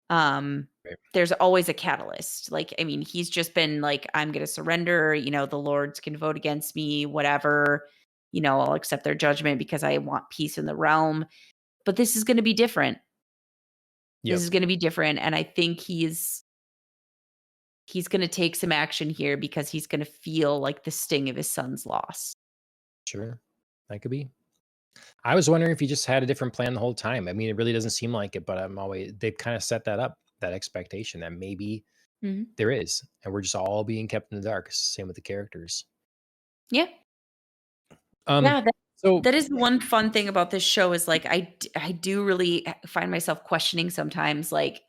[SPEAKER 2] Um,
[SPEAKER 1] right.
[SPEAKER 2] there's always a catalyst. Like, I mean, he's just been like, I'm gonna surrender, the lords can vote against me, whatever. I'll accept their judgment because I want peace in the realm. But this is going to be different. This
[SPEAKER 1] Yep.
[SPEAKER 2] is going to be different, and I think he's going to take some action here because he's going to feel like the sting of his son's loss.
[SPEAKER 1] Sure. That could be. I was wondering if he just had a different plan the whole time. I mean, it really doesn't seem like it, but they've kind of set that up, that expectation that maybe
[SPEAKER 2] Mhm.
[SPEAKER 1] there is, and we're just all being kept in the dark. Same with the characters.
[SPEAKER 2] Yeah.
[SPEAKER 1] Um,
[SPEAKER 2] Yeah,
[SPEAKER 1] so
[SPEAKER 2] that is the one fun thing about this show is, like, I do really find myself questioning sometimes, like,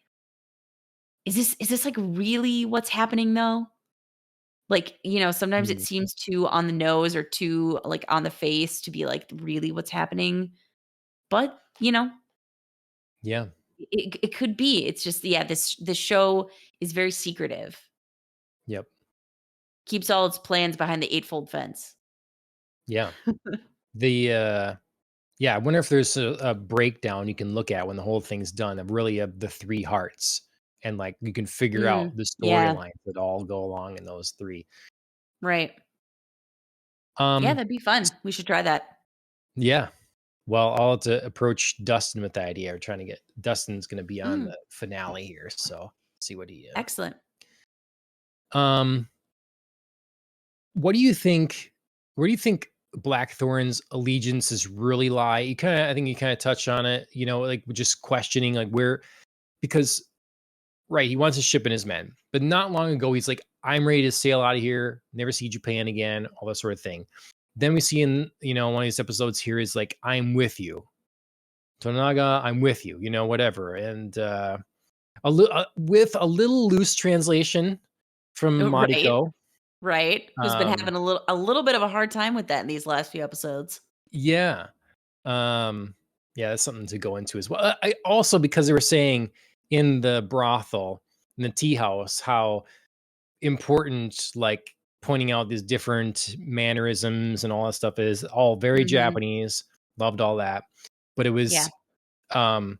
[SPEAKER 2] is this, like, really what's happening, though? Like, sometimes it
[SPEAKER 1] mm,
[SPEAKER 2] seems too on the nose or too, like, on the face to be, like, really what's happening, but,
[SPEAKER 1] yeah,
[SPEAKER 2] it could be. It's just, yeah, this show is very secretive,
[SPEAKER 1] yep,
[SPEAKER 2] keeps all its plans behind the eightfold fence.
[SPEAKER 1] yeah. The Yeah, I wonder if there's a breakdown you can look at when the whole thing's done of really of the three hearts, and like you can figure out
[SPEAKER 2] Mm,
[SPEAKER 1] the
[SPEAKER 2] yeah,
[SPEAKER 1] storylines that all go along in those three.
[SPEAKER 2] right. Yeah,
[SPEAKER 1] Um,
[SPEAKER 2] that'd be fun. We should try that.
[SPEAKER 1] yeah. Well, I'll have to approach Dustin with the idea. We're trying to get Dustin's going to be on
[SPEAKER 2] Mm,
[SPEAKER 1] the finale here, so see what he.
[SPEAKER 2] excellent.
[SPEAKER 1] Um, what do you think? Where do you think Blackthorn's allegiances really lie? I think you kind of touched on it. Like just questioning like where because right, he wants his ship and his men. But not long ago, he's like, I'm ready to sail out of here, never see Japan again, all that sort of thing. Then we see in, one of these episodes here is like, I'm with you. Tonaga, I'm with you, whatever. And with a little loose translation from
[SPEAKER 2] Right,
[SPEAKER 1] Mariko.
[SPEAKER 2] right. Who's been
[SPEAKER 1] Um,
[SPEAKER 2] having a little bit of a hard time with that in these last few episodes.
[SPEAKER 1] yeah. Um, yeah, that's something to go into as well. I also because they were saying in the brothel, in the tea house, how important, like, pointing out these different mannerisms and all that stuff is all very
[SPEAKER 2] Mhm.
[SPEAKER 1] Japanese, loved all that. But it
[SPEAKER 2] Yeah,
[SPEAKER 1] was, um,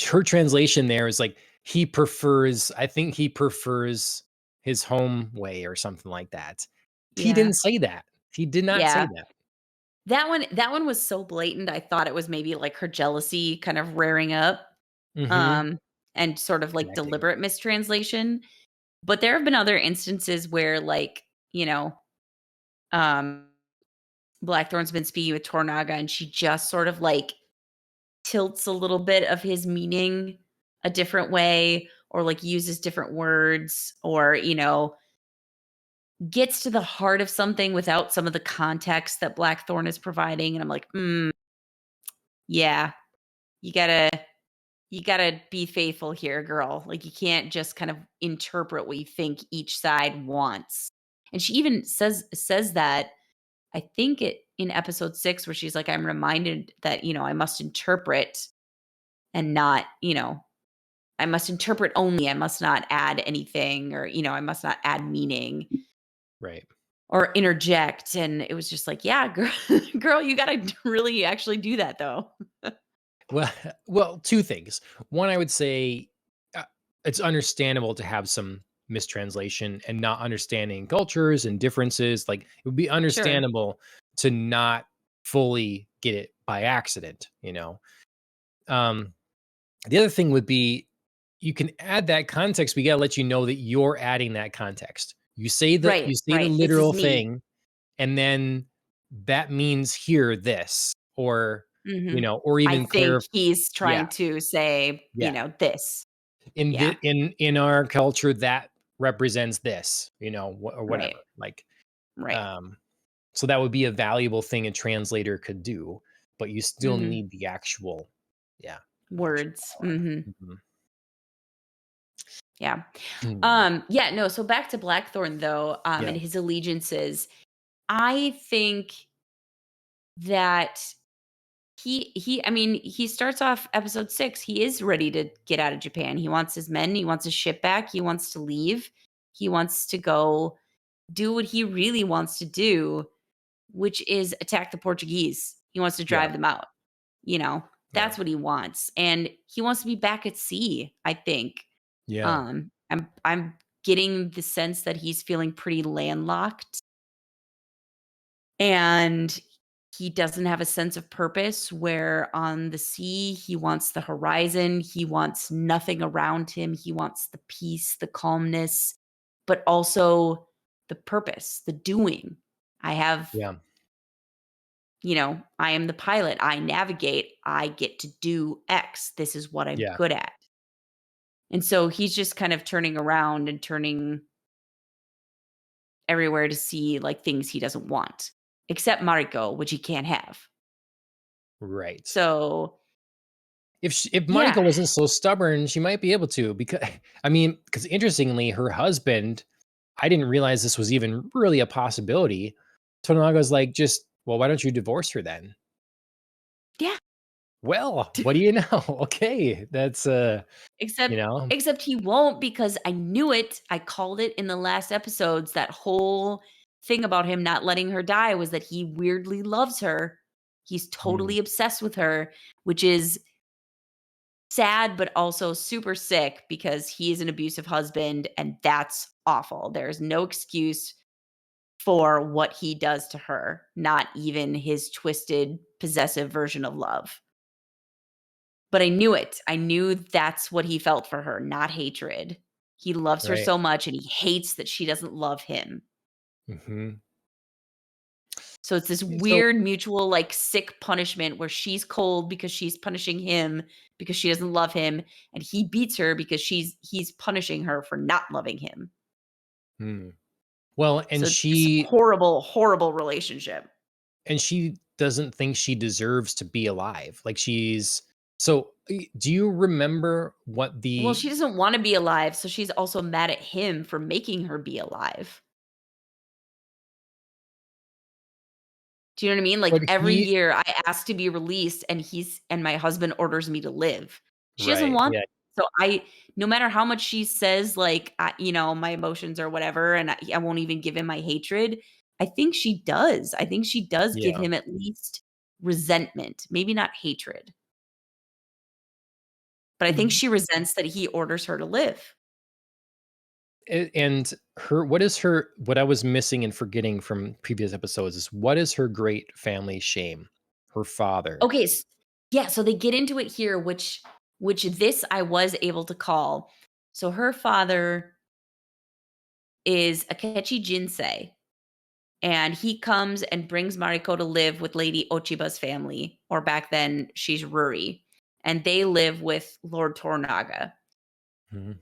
[SPEAKER 1] her translation there is like, I think he prefers his home way or something like that. He
[SPEAKER 2] yeah,
[SPEAKER 1] didn't say that. He did not say
[SPEAKER 2] yeah.
[SPEAKER 1] that.
[SPEAKER 2] That one was so blatant, I thought it was maybe, like, her jealousy kind of rearing up,
[SPEAKER 1] Mhm.
[SPEAKER 2] um, and sort of, like,
[SPEAKER 1] Connecting.
[SPEAKER 2] deliberate mistranslation. But there have been other instances where, like, um, Blackthorn's been speaking with Tornaga, and she just sort of, like, tilts a little bit of his meaning a different way, or, like, uses different words, or, gets to the heart of something without some of the context that Blackthorn is providing, and I'm like, yeah, you gotta be faithful here, girl. Like, you can't just kind of interpret what you think each side wants." And she even says that, I think it in episode 6, where she's like, "I'm reminded that, I must interpret and not, I must interpret only. I must not add anything, or, I must not add meaning
[SPEAKER 1] Right.
[SPEAKER 2] or interject." And it was just like, yeah, girl, girl, you got to really actually do that, though.
[SPEAKER 1] Well well, 2 things. One, I would say, uh, it's understandable to have some mistranslation and not understanding cultures and differences, like, it would be
[SPEAKER 2] Sure.
[SPEAKER 1] understandable to not fully get it by accident, you know? Um, the other thing would be, you can add that context, we gotta let you know that you're adding that context.
[SPEAKER 2] Right.
[SPEAKER 1] You say the
[SPEAKER 2] Right. This is
[SPEAKER 1] literal
[SPEAKER 2] me.
[SPEAKER 1] thing, and then that means here this, or,
[SPEAKER 2] Hmm.
[SPEAKER 1] or
[SPEAKER 2] I
[SPEAKER 1] even
[SPEAKER 2] think he's
[SPEAKER 1] yeah.
[SPEAKER 2] trying to say,
[SPEAKER 1] Yeah.
[SPEAKER 2] this.
[SPEAKER 1] In
[SPEAKER 2] Yeah.
[SPEAKER 1] the in our culture, that represents this, or
[SPEAKER 2] Right.
[SPEAKER 1] whatever. Like,
[SPEAKER 2] Right.
[SPEAKER 1] um, so that would be a valuable thing a translator could do, but you still
[SPEAKER 2] Hmm.
[SPEAKER 1] need the actual, yeah, the actual
[SPEAKER 2] Words.
[SPEAKER 1] dialogue. Mhm.
[SPEAKER 2] Yeah.
[SPEAKER 1] Mm.
[SPEAKER 2] Yeah, no, so back to Blackthorn, though,
[SPEAKER 1] Yeah,
[SPEAKER 2] and his allegiances. I think that I mean, he starts off episode 6, he is ready to get out of Japan. He wants his men, he wants his ship back, he wants to leave. He wants to go do what he really wants to do, which is attack the Portuguese. He wants to
[SPEAKER 1] yeah,
[SPEAKER 2] drive them out. You know,
[SPEAKER 1] yeah,
[SPEAKER 2] that's what he wants. And he wants to be back at sea, I think.
[SPEAKER 1] yeah,
[SPEAKER 2] I'm getting the sense that he's feeling pretty landlocked, and He doesn't have a sense of purpose, where on the sea, he wants the horizon, he wants nothing around him, he wants the peace, the calmness, but also the purpose, the doing. I have,
[SPEAKER 1] Yeah.
[SPEAKER 2] I am the pilot, I navigate, I get to do X. This is what I'm
[SPEAKER 1] Yeah.
[SPEAKER 2] good at. And so he's just kind of turning around and turning everywhere to see, like, things he doesn't want, except Mariko, which he can't have.
[SPEAKER 1] Right.
[SPEAKER 2] So,
[SPEAKER 1] If
[SPEAKER 2] yeah.
[SPEAKER 1] Mariko wasn't so stubborn, she might be able to because I mean, because interestingly, her husband, I didn't realize this was even really a possibility. Tornaga's like, just well, why don't you divorce her then?
[SPEAKER 2] Yeah.
[SPEAKER 1] Well, what do you know? Okay, that's you
[SPEAKER 2] Except
[SPEAKER 1] know,
[SPEAKER 2] except he won't, because I knew it. I called it in the last episodes. That whole thing about him not letting her die was that he weirdly loves her. He's
[SPEAKER 1] mm,
[SPEAKER 2] totally obsessed with her, which is sad but also super sick, because he is an abusive husband and that's awful. There's no excuse for what he does to her, not even his twisted possessive version of love. But I knew it. I knew that's what he felt for her, not hatred. He loves her
[SPEAKER 1] right.
[SPEAKER 2] so much and he hates that she doesn't love him.
[SPEAKER 1] Hmm.
[SPEAKER 2] So it's this
[SPEAKER 1] So
[SPEAKER 2] weird mutual, like, sick punishment where she's cold because she's punishing him because she doesn't love him, and he beats her because he's punishing her for not loving him.
[SPEAKER 1] hmm. Well,
[SPEAKER 2] So it's this horrible, horrible relationship.
[SPEAKER 1] and she doesn't think she deserves to be alive. Like so do you remember what
[SPEAKER 2] Well,
[SPEAKER 1] the
[SPEAKER 2] she doesn't wanna be alive, so she's also mad at him for making her be alive. Do you know what I mean?
[SPEAKER 1] what
[SPEAKER 2] Like, every
[SPEAKER 1] he
[SPEAKER 2] year I ask to be released and my husband orders me to live. She doesn't
[SPEAKER 1] right,
[SPEAKER 2] want
[SPEAKER 1] yeah.
[SPEAKER 2] so no matter how much she says, like, my emotions or whatever, and I won't even give him my hatred, I think she does. I think she does give
[SPEAKER 1] Yeah.
[SPEAKER 2] him at least resentment, maybe not hatred, but I think
[SPEAKER 1] Mm,
[SPEAKER 2] she resents that he orders her to live.
[SPEAKER 1] and what I was missing and forgetting from previous episodes is what is her great family shame? Her father.
[SPEAKER 2] Okay, yeah, so they get into it here, which this I was able to call. So her father is Akechi Jinsei, and he comes and brings Mariko to live with Lady Ochiba's family, or back then she's Ruri, and they live with Lord Tornaga.
[SPEAKER 1] Mhm.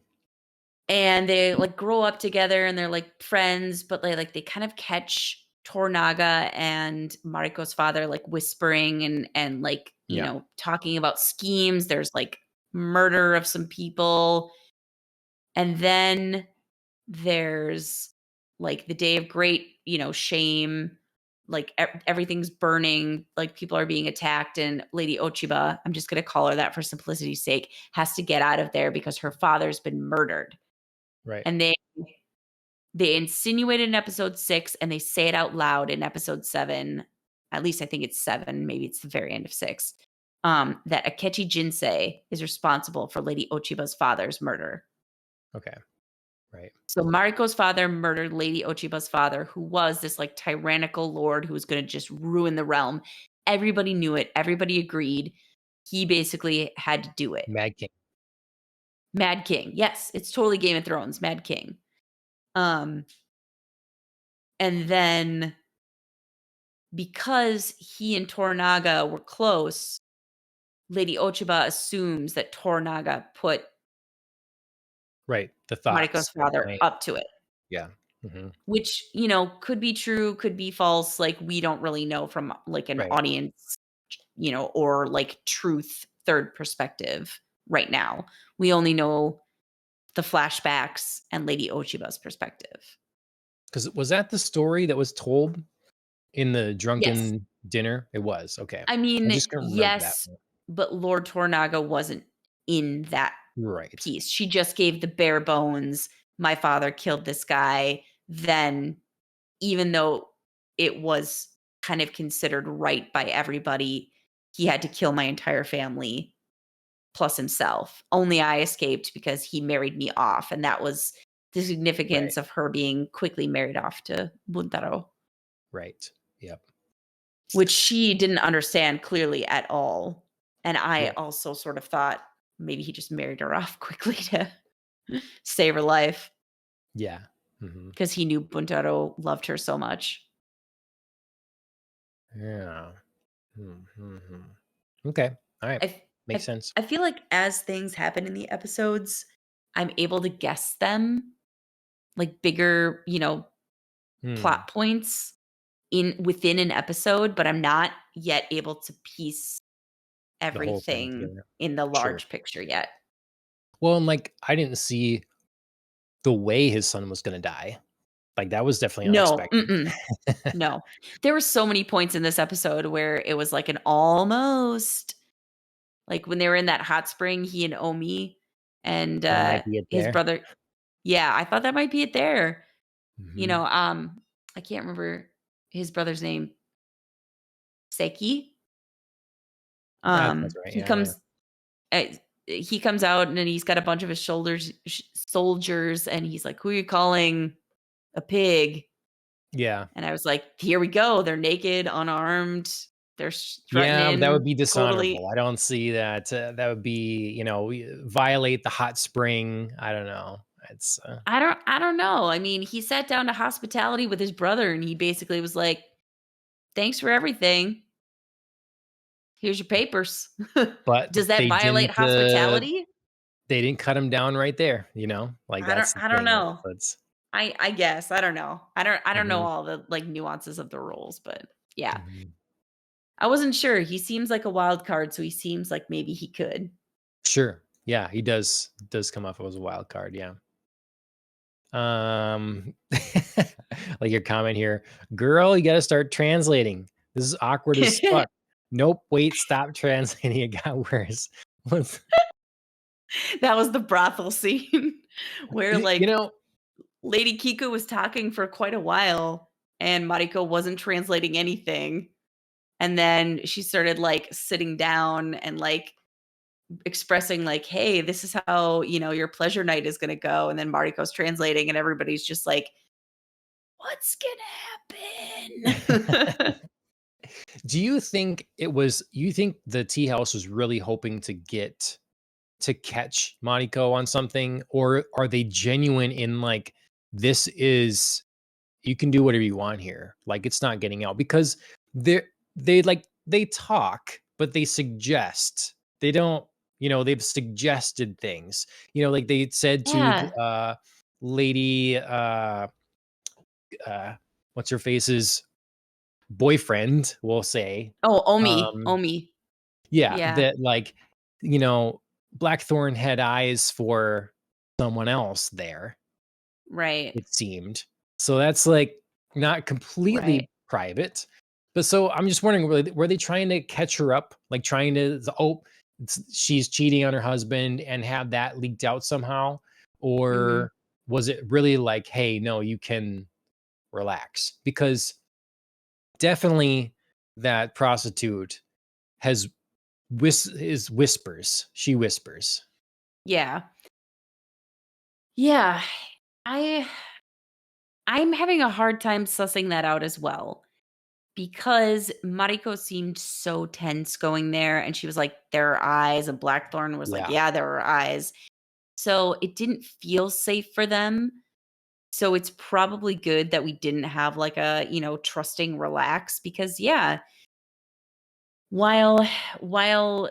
[SPEAKER 2] And they, like, grow up together and they're, like, friends, but they kind of catch Tornaga and Mariko's father, like, whispering and like,
[SPEAKER 1] Yeah,
[SPEAKER 2] talking about schemes. There's, like, murder of some people, and then there's, like, the day of great, shame, like, everything's burning, like, people are being attacked, and Lady Ochiba, I'm just gonna call her that for simplicity's sake, has to get out of there because her father's been murdered.
[SPEAKER 1] right.
[SPEAKER 2] And they insinuate it in episode 6 and they say it out loud in episode 7. At least I think it's 7, maybe it's the very end of 6. That Akechi Jinsei is responsible for Lady Ochiba's father's murder.
[SPEAKER 1] Okay, right.
[SPEAKER 2] So Mariko's father murdered Lady Ochiba's father, who was this, like, tyrannical lord who was gonna just ruin the realm. Everybody knew it, everybody agreed. He basically had to do it.
[SPEAKER 1] Mad King.
[SPEAKER 2] Mad King. Yes, it's totally Game of Thrones, Mad King. Um, and then because he and Tornaga were close, Lady Ochiba assumes that Tornaga put
[SPEAKER 1] Right, the
[SPEAKER 2] Mariko's
[SPEAKER 1] thoughts,
[SPEAKER 2] father
[SPEAKER 1] right?
[SPEAKER 2] up to it,
[SPEAKER 1] Yeah. Mhm.
[SPEAKER 2] which, could be true, could be false. Like, we don't really know from, like, an
[SPEAKER 1] Right,
[SPEAKER 2] audience, or, like, truth third perspective right now. We only know the flashbacks and Lady Ochiba's perspective.
[SPEAKER 1] because was that the story that was told in the
[SPEAKER 2] Yes.
[SPEAKER 1] drunken dinner? It was, okay.
[SPEAKER 2] I
[SPEAKER 1] I
[SPEAKER 2] mean,
[SPEAKER 1] just couldn't remember that
[SPEAKER 2] yes,
[SPEAKER 1] one.
[SPEAKER 2] but Lord Tornaga wasn't in that
[SPEAKER 1] Right,
[SPEAKER 2] piece. She just gave the bare bones, "My father killed this guy." Then, even though it was kind of considered right by everybody, he had to kill my entire family plus himself. Only I escaped because he married me off, and that was the
[SPEAKER 1] right,
[SPEAKER 2] significance of her being quickly married off to Buntaro.
[SPEAKER 1] right. Yep.
[SPEAKER 2] which she didn't understand clearly at all. And I
[SPEAKER 1] Right.
[SPEAKER 2] also sort of thought maybe he just married her off quickly to save her life
[SPEAKER 1] Yeah. Mhm.
[SPEAKER 2] because he knew Buntaro loved her so much.
[SPEAKER 1] Yeah. Mhm. Okay. Alright.
[SPEAKER 2] I f
[SPEAKER 1] Makes
[SPEAKER 2] I
[SPEAKER 1] sense.
[SPEAKER 2] I feel like as things happen in the episodes, I'm able to guess them, like bigger,
[SPEAKER 1] Hmm.
[SPEAKER 2] plot points in within an episode, but I'm not yet able to piece
[SPEAKER 1] The whole thing
[SPEAKER 2] everything
[SPEAKER 1] together.
[SPEAKER 2] in the
[SPEAKER 1] Sure.
[SPEAKER 2] large picture yet.
[SPEAKER 1] Well, and, like, I didn't see the way his son was gonna die. Like, that was definitely
[SPEAKER 2] No,
[SPEAKER 1] unexpected.
[SPEAKER 2] mm-mm, no. There were so many points in this episode where it was like an almost. Like, when they were in that hot spring, he and Omi and,
[SPEAKER 1] That might be it
[SPEAKER 2] his
[SPEAKER 1] there.
[SPEAKER 2] brother. Yeah, I thought that might be it there. You
[SPEAKER 1] Mhm.
[SPEAKER 2] know, I can't remember his brother's name. Seki?
[SPEAKER 1] That sounds right.
[SPEAKER 2] He
[SPEAKER 1] Yeah, yeah.
[SPEAKER 2] eh, he comes out and then he's got a bunch of his soldiers, and he's like, "Who are you calling a pig?"
[SPEAKER 1] Yeah.
[SPEAKER 2] And I was like, "Here we go. They're naked, unarmed. They're
[SPEAKER 1] Yeah, that would
[SPEAKER 2] threatening,
[SPEAKER 1] be
[SPEAKER 2] totally."
[SPEAKER 1] dishonorable. I don't see that, that would be, violate the hot spring. I don't know. It's,
[SPEAKER 2] I don't know. I mean, he sat down to hospitality with his brother, and he basically was like, "Thanks for everything. Here's your papers."
[SPEAKER 1] but
[SPEAKER 2] Does that violate hospitality?
[SPEAKER 1] they didn't cut him down right there, like,
[SPEAKER 2] I don't
[SPEAKER 1] that's the
[SPEAKER 2] I don't
[SPEAKER 1] thing.
[SPEAKER 2] know.
[SPEAKER 1] It's
[SPEAKER 2] I guess, I don't know. I don't know
[SPEAKER 1] mhm,
[SPEAKER 2] all the, like, nuances of the rules, but yeah.
[SPEAKER 1] mhm.
[SPEAKER 2] I wasn't sure. He seems like a wild card, so he seems like maybe he could.
[SPEAKER 1] Sure. Yeah, he does come off as a wild card, yeah. Um, like your comment here, "Girl, you gotta start translating. This is awkward as fuck." "Nope, wait, stop translating, it got worse." What's
[SPEAKER 2] That was the brothel scene where,
[SPEAKER 1] you
[SPEAKER 2] like,
[SPEAKER 1] know
[SPEAKER 2] Lady Kiku was talking for quite a while, and Mariko wasn't translating anything, and then she started, like, sitting down and, like, expressing, like, "Hey, this is how, your pleasure night is gonna go," and then Mariko's translating, and everybody's just like, "What's gonna happen?"
[SPEAKER 1] Do you think the tea house was really hoping to catch Monaco on something, or are they genuine in, like, this is you can do whatever you want here, like, it's not getting out? Because they talk, but they suggest. They don't they've suggested things. Like they said to
[SPEAKER 2] Yeah.
[SPEAKER 1] lady, uh, what's her face's boyfriend, we'll say,
[SPEAKER 2] Oh, Omi.
[SPEAKER 1] um
[SPEAKER 2] Omi.
[SPEAKER 1] yeah,
[SPEAKER 2] Yeah,
[SPEAKER 1] that, like, you know, Blackthorn had eyes for someone else there,
[SPEAKER 2] right,
[SPEAKER 1] it seemed. So that's, like, not
[SPEAKER 2] right.
[SPEAKER 1] completely private. But so I'm just wondering, were they trying to catch her up? Like, trying to, "Oh, she's cheating on her husband," and have that leaked out somehow?
[SPEAKER 2] Mhm.
[SPEAKER 1] Or was it really like, "Hey, no, you can relax"? Because definitely that prostitute has whispers. She whispers.
[SPEAKER 2] Yeah. Yeah. I I'm having a hard time sussing that out as well because Mariko seemed so tense going there, and she was like, "There are eyes," and Blackthorn was like,
[SPEAKER 1] Yeah,
[SPEAKER 2] "Yeah, there are eyes." So it didn't feel safe for them. So it's probably good that we didn't have like a, trusting relax because yeah, while while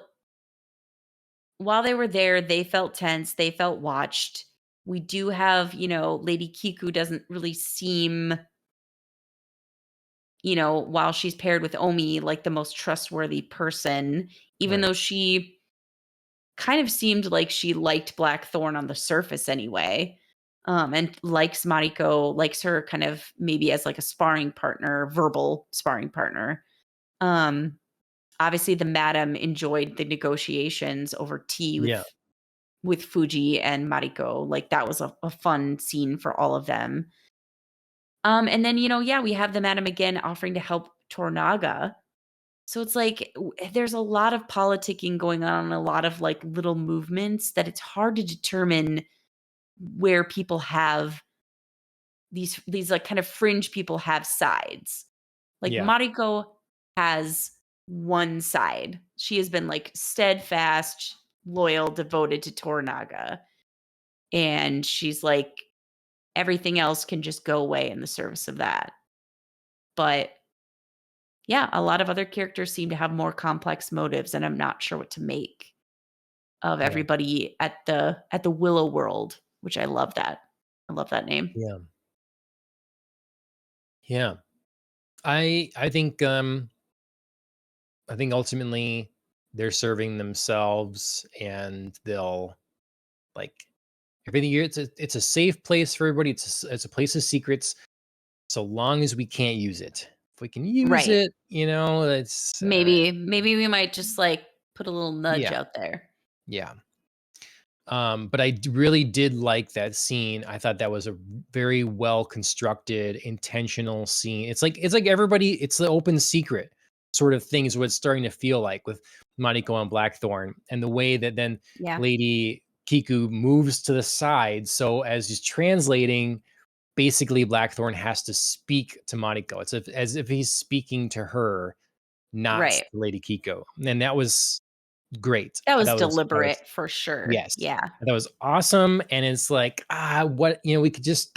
[SPEAKER 2] while they were there, they felt tense, they felt watched. We do have, Lady Kiku doesn't really seem, while she's paired with Omi, like the most trustworthy person, even
[SPEAKER 1] right.
[SPEAKER 2] though she kind of seemed like she liked Blackthorn on the surface anyway. And likes Mariko, likes her kind of maybe as like a sparring partner, verbal sparring partner. Um, Obviously the madam enjoyed the negotiations over tea
[SPEAKER 1] Yeah,
[SPEAKER 2] with Fuji and Mariko. Like that was a fun scene for all of them. And then, yeah, we have the madam again offering to help Tornaga. So it's like there's a lot of politicking going on and a lot of like little movements that it's hard to determine where people have these like kind of fringe people have sides. Like
[SPEAKER 1] yeah.
[SPEAKER 2] Mariko has one side. She has been, like, steadfast, loyal, devoted to Toranaga, and she's like, everything else can just go away in the service of that. But, yeah, a lot of other characters seem to have more complex motives, and I'm not sure what to make of
[SPEAKER 1] Yeah.
[SPEAKER 2] everybody at the Willow World, which I love that. I love that name.
[SPEAKER 1] Yeah. Yeah. I think ultimately they're serving themselves and they'll like everything here. It's a safe place for everybody. It's a place of secrets so long as we can't use it. If we can use
[SPEAKER 2] Right.
[SPEAKER 1] it, it's
[SPEAKER 2] Maybe we might just, like, put a little nudge
[SPEAKER 1] yeah,
[SPEAKER 2] out there.
[SPEAKER 1] yeah. But really did like that scene. I thought that was a very well constructed, intentional scene. It's like everybody. It's the open secret sort of thing is what it's starting to feel like with Mariko and Blackthorn, and the way that then
[SPEAKER 2] Yeah.
[SPEAKER 1] Lady Kiku moves to the side. So as he's translating, basically Blackthorn has to speak to Mariko. As if he's speaking to her, not
[SPEAKER 2] Right.
[SPEAKER 1] Lady Kiko, and that was great.
[SPEAKER 2] That
[SPEAKER 1] I
[SPEAKER 2] was
[SPEAKER 1] thought that was
[SPEAKER 2] deliberate for sure.
[SPEAKER 1] yes.
[SPEAKER 2] Yeah.
[SPEAKER 1] That was awesome, and it's like, what we could just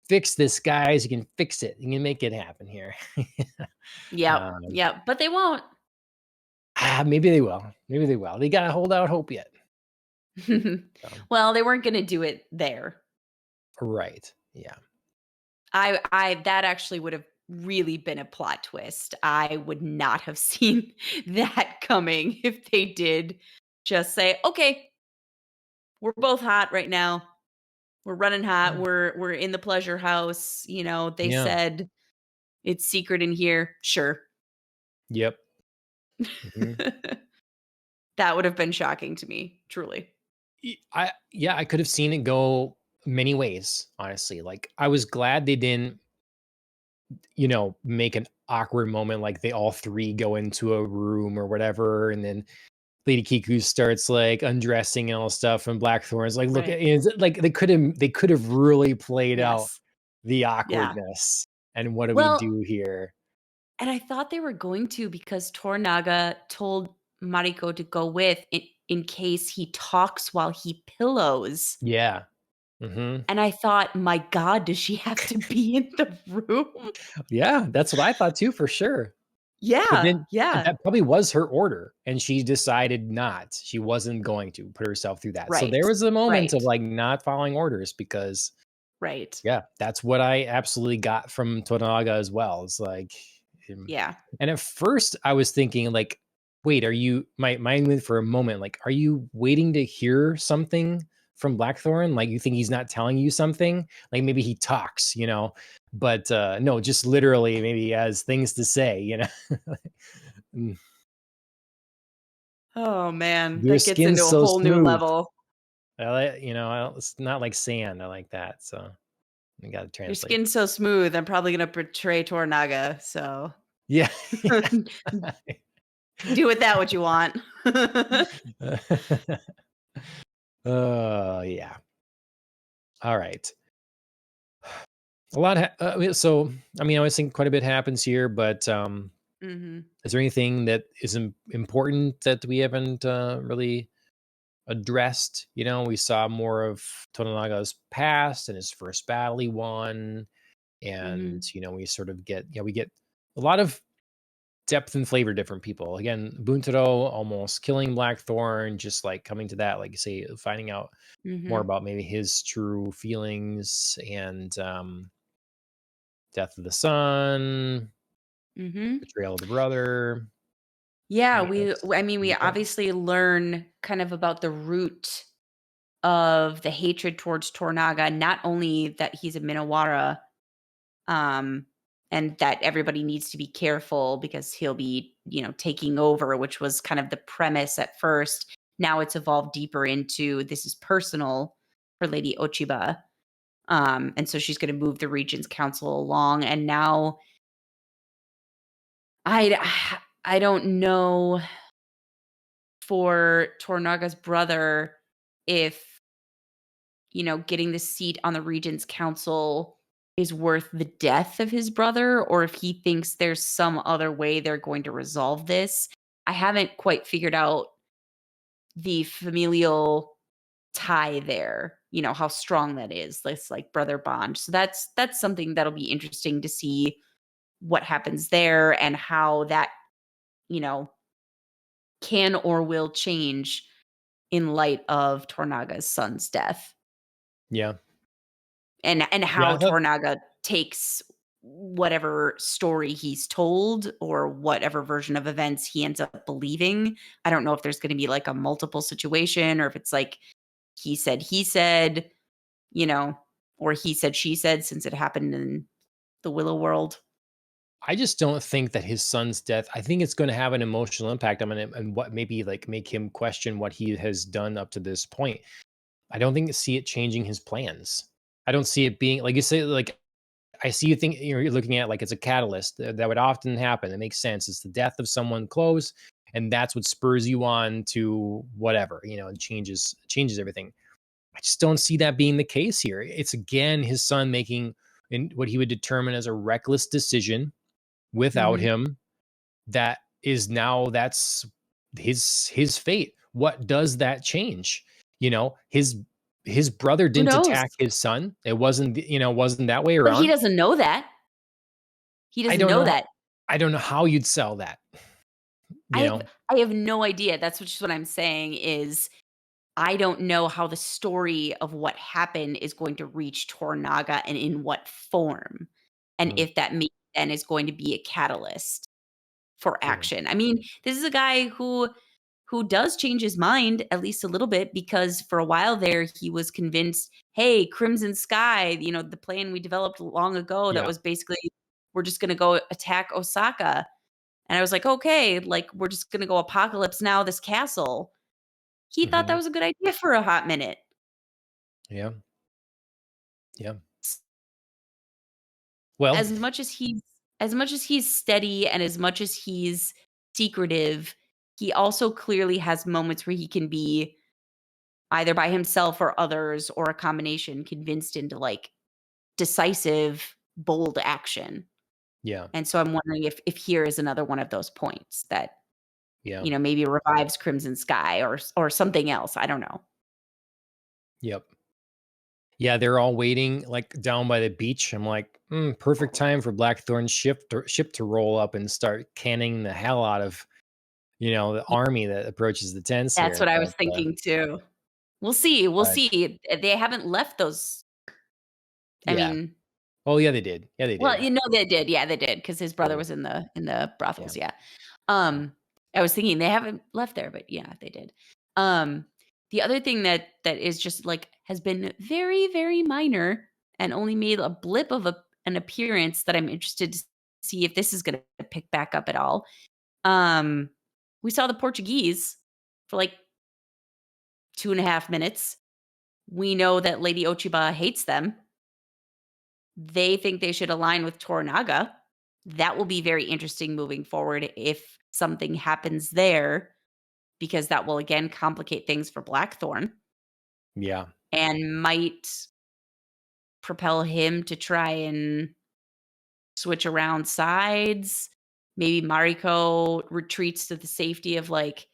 [SPEAKER 1] fix this, guys. You can fix it. You can make it happen here.
[SPEAKER 2] Yep.
[SPEAKER 1] Um,
[SPEAKER 2] Yep. But they won't.
[SPEAKER 1] maybe they will. Maybe they will. They gotta hold out hope yet. So,
[SPEAKER 2] Well, they weren't gonna do it there.
[SPEAKER 1] right. Yeah.
[SPEAKER 2] I that actually would have really been a plot twist. I would not have seen that coming if they did just say, "Okay, we're both hot right now. We're running hot.
[SPEAKER 1] Yeah.
[SPEAKER 2] We're in the pleasure house. They
[SPEAKER 1] Yeah.
[SPEAKER 2] said it's secret in here. Sure."
[SPEAKER 1] Yep. Mhm.
[SPEAKER 2] That would have been shocking to me, truly.
[SPEAKER 1] I could have seen it go many ways, honestly. Like, I was glad they didn't, make an awkward moment, like they all three go into a room or whatever, and then Lady Kiku starts like undressing and all stuff, and Blackthorn's like, look
[SPEAKER 2] Right.
[SPEAKER 1] at is it like they could have really played out
[SPEAKER 2] Yes.
[SPEAKER 1] the
[SPEAKER 2] Yeah.
[SPEAKER 1] awkwardness and what do we
[SPEAKER 2] Well,
[SPEAKER 1] do here?
[SPEAKER 2] and I thought they were going to because Tornaga told Mariko to go with in case he talks while he pillows.
[SPEAKER 1] Yeah. Hmm.
[SPEAKER 2] And I thought, "My god, does she have to be in the room?"
[SPEAKER 1] Yeah, that's what I thought too, for sure. But
[SPEAKER 2] Yeah,
[SPEAKER 1] then but
[SPEAKER 2] yeah.
[SPEAKER 1] that probably was her order, and she decided not. She wasn't going to put herself through that. So there
[SPEAKER 2] Right.
[SPEAKER 1] was a moment of
[SPEAKER 2] Right.
[SPEAKER 1] like not following orders because
[SPEAKER 2] Right.
[SPEAKER 1] yeah, that's what I absolutely got from Tonaga as well. It's like, um,
[SPEAKER 2] Yeah.
[SPEAKER 1] and at first I was thinking like, wait, are you? My mind went for a moment like, are you waiting to hear something from Blackthorn? Like you think he's not telling you something? Like maybe he talks, But no, just literally maybe he has things to say. Mm,
[SPEAKER 2] Oh, man,
[SPEAKER 1] your
[SPEAKER 2] that gets
[SPEAKER 1] skin's
[SPEAKER 2] into a
[SPEAKER 1] so
[SPEAKER 2] whole new
[SPEAKER 1] smooth.
[SPEAKER 2] level.
[SPEAKER 1] It's not like sand. I like that. So you got to
[SPEAKER 2] Your
[SPEAKER 1] translate.
[SPEAKER 2] skin's so smooth, I'm probably gonna betray Tornaga, so
[SPEAKER 1] Yeah.
[SPEAKER 2] do with that what you want.
[SPEAKER 1] Oh, yeah. All right. A lot so, I was thinking quite a bit happens here, but,
[SPEAKER 2] Mhm.
[SPEAKER 1] is there anything that is important that we haven't, really addressed? We saw more of Toranaga's past and his first battle he won, and,
[SPEAKER 2] Mhm.
[SPEAKER 1] we sort of we get a lot of depth and flavor, different people. Again, Buntaro almost killing Blackthorn, just, like, coming to that, like you say, finding out more
[SPEAKER 2] Mhm.
[SPEAKER 1] about maybe his true feelings and, death of the son,
[SPEAKER 2] Mhm.
[SPEAKER 1] betrayal of the brother.
[SPEAKER 2] Yeah,
[SPEAKER 1] Yes.
[SPEAKER 2] I mean, we
[SPEAKER 1] Yeah.
[SPEAKER 2] obviously learn kind of about the root of the hatred towards Tornaga, not only that he's a Minawara, um, and that everybody needs to be careful because he'll be, taking over, which was kind of the premise at first. Now it's evolved deeper into this is personal for Lady Ochiba. And so she's going to move the Regent's Council along. And now I don't know for Tornaga's brother if, getting the seat on the Regent's Council is worth the death of his brother or if he thinks there's some other way they're going to resolve this. I haven't quite figured out the familial tie there, how strong that is, this like brother bond. So that's something that'll be interesting to see what happens there and how that, you know, can or will change in light of Tornaga's son's death.
[SPEAKER 1] Yeah.
[SPEAKER 2] And
[SPEAKER 1] Yeah,
[SPEAKER 2] how Tornaga takes whatever story he's told or whatever version of events he ends up believing. I don't know if there's going to be like a multiple situation or if it's like he said, you know, or he said, she said, since it happened in the Willow world.
[SPEAKER 1] I just don't think that his son's death, I think it's gonna have an emotional impact on him and what maybe, like, make him question what he has done up to this point. I don't think see it changing his plans. I don't see it being like you say, like, I see you think you're looking at it like it's a catalyst that would often happen. It makes sense. It's the death of someone close, and that's what spurs you on to whatever, and changes everything. I just don't see that being the case here. It's again his son making in what he would determine as a reckless decision without
[SPEAKER 2] Mhm.
[SPEAKER 1] him that is now that's his fate. What does that change? His brother
[SPEAKER 2] Who
[SPEAKER 1] didn't
[SPEAKER 2] knows?
[SPEAKER 1] attack his son. It wasn't that way
[SPEAKER 2] But he
[SPEAKER 1] around.
[SPEAKER 2] doesn't know that. He
[SPEAKER 1] I
[SPEAKER 2] doesn't
[SPEAKER 1] don't
[SPEAKER 2] know
[SPEAKER 1] know.
[SPEAKER 2] that.
[SPEAKER 1] I don't know how you'd sell that.
[SPEAKER 2] I
[SPEAKER 1] You
[SPEAKER 2] have
[SPEAKER 1] know?
[SPEAKER 2] I have no idea. That's just what I'm saying is I don't know how the story of what happened is going to reach Tornaga and in what form, and
[SPEAKER 1] Mm,
[SPEAKER 2] if that then is going to be a catalyst for
[SPEAKER 1] mm.
[SPEAKER 2] action. I mean, this is a guy who does change his mind at least a little bit because for a while there he was convinced, "Hey, Crimson Sky, the plan we developed long ago that
[SPEAKER 1] Yeah.
[SPEAKER 2] was basically we're just going to go attack Osaka." And I was like, "Okay, like we're just going to go apocalypse now this castle." He thought that
[SPEAKER 1] Mhm.
[SPEAKER 2] was a good idea for a hot minute.
[SPEAKER 1] Yeah. Yeah. Well,
[SPEAKER 2] As much as he's steady and as much as he's secretive, he also clearly has moments where he can be either by himself or others or a combination convinced into like decisive, bold action.
[SPEAKER 1] yeah.
[SPEAKER 2] And so I'm wondering if here is another one of those points that,
[SPEAKER 1] Yeah.
[SPEAKER 2] maybe revives Crimson Sky or something else. I don't know.
[SPEAKER 1] Yep. Yeah, they're all waiting like down by the beach. I'm like, perfect time for Blackthorn's ship to roll up and start canning the hell out of the
[SPEAKER 2] Yeah,
[SPEAKER 1] army that approaches the tents
[SPEAKER 2] that's
[SPEAKER 1] here.
[SPEAKER 2] what I was
[SPEAKER 1] But
[SPEAKER 2] thinking too. We'll see. We'll
[SPEAKER 1] but
[SPEAKER 2] see. They haven't left those. I
[SPEAKER 1] yeah.
[SPEAKER 2] mean,
[SPEAKER 1] Oh yeah, they did. Yeah, they
[SPEAKER 2] well,
[SPEAKER 1] did.
[SPEAKER 2] they did. Yeah, they did because his brother
[SPEAKER 1] Yeah.
[SPEAKER 2] was in the
[SPEAKER 1] Yeah.
[SPEAKER 2] brothels. Yeah.
[SPEAKER 1] Yeah.
[SPEAKER 2] I was thinking they haven't left there, but yeah, they did. Um, the other thing that is just like has been very, very minor and only made a blip of an appearance that I'm interested to see if this is going to pick back up at all. Um, we saw the Portuguese for like 2.5 minutes. We know that Lady Ochiba hates them. They think they should align with Toranaga. That will be very interesting moving forward if something happens there, because that will again complicate things for Blackthorn
[SPEAKER 1] Yeah.
[SPEAKER 2] and might propel him to try and switch around sides. Maybe Mariko retreats to the safety of like,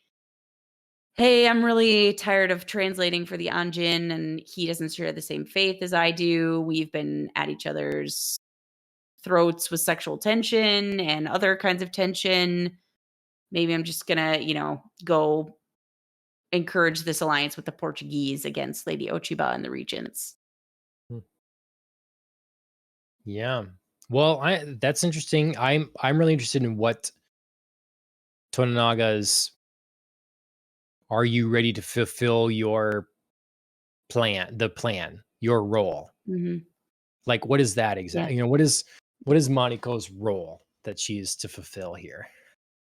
[SPEAKER 2] hey, I'm really tired of translating for the Anjin, and he doesn't share the same faith as I do. We've been at each other's throats with sexual tension and other kinds of tension. Maybe I'm just gonna, go encourage this alliance with the Portuguese against Lady Ochiba and the regents.
[SPEAKER 1] Hmm. Yeah. Well, I that's interesting. I'm really interested in what Tononaga's are you ready to fulfill your plan, your role?
[SPEAKER 2] Mhm.
[SPEAKER 1] Like, what is that
[SPEAKER 2] Yeah.
[SPEAKER 1] exactly? What is Moniko's role that she's to fulfill here?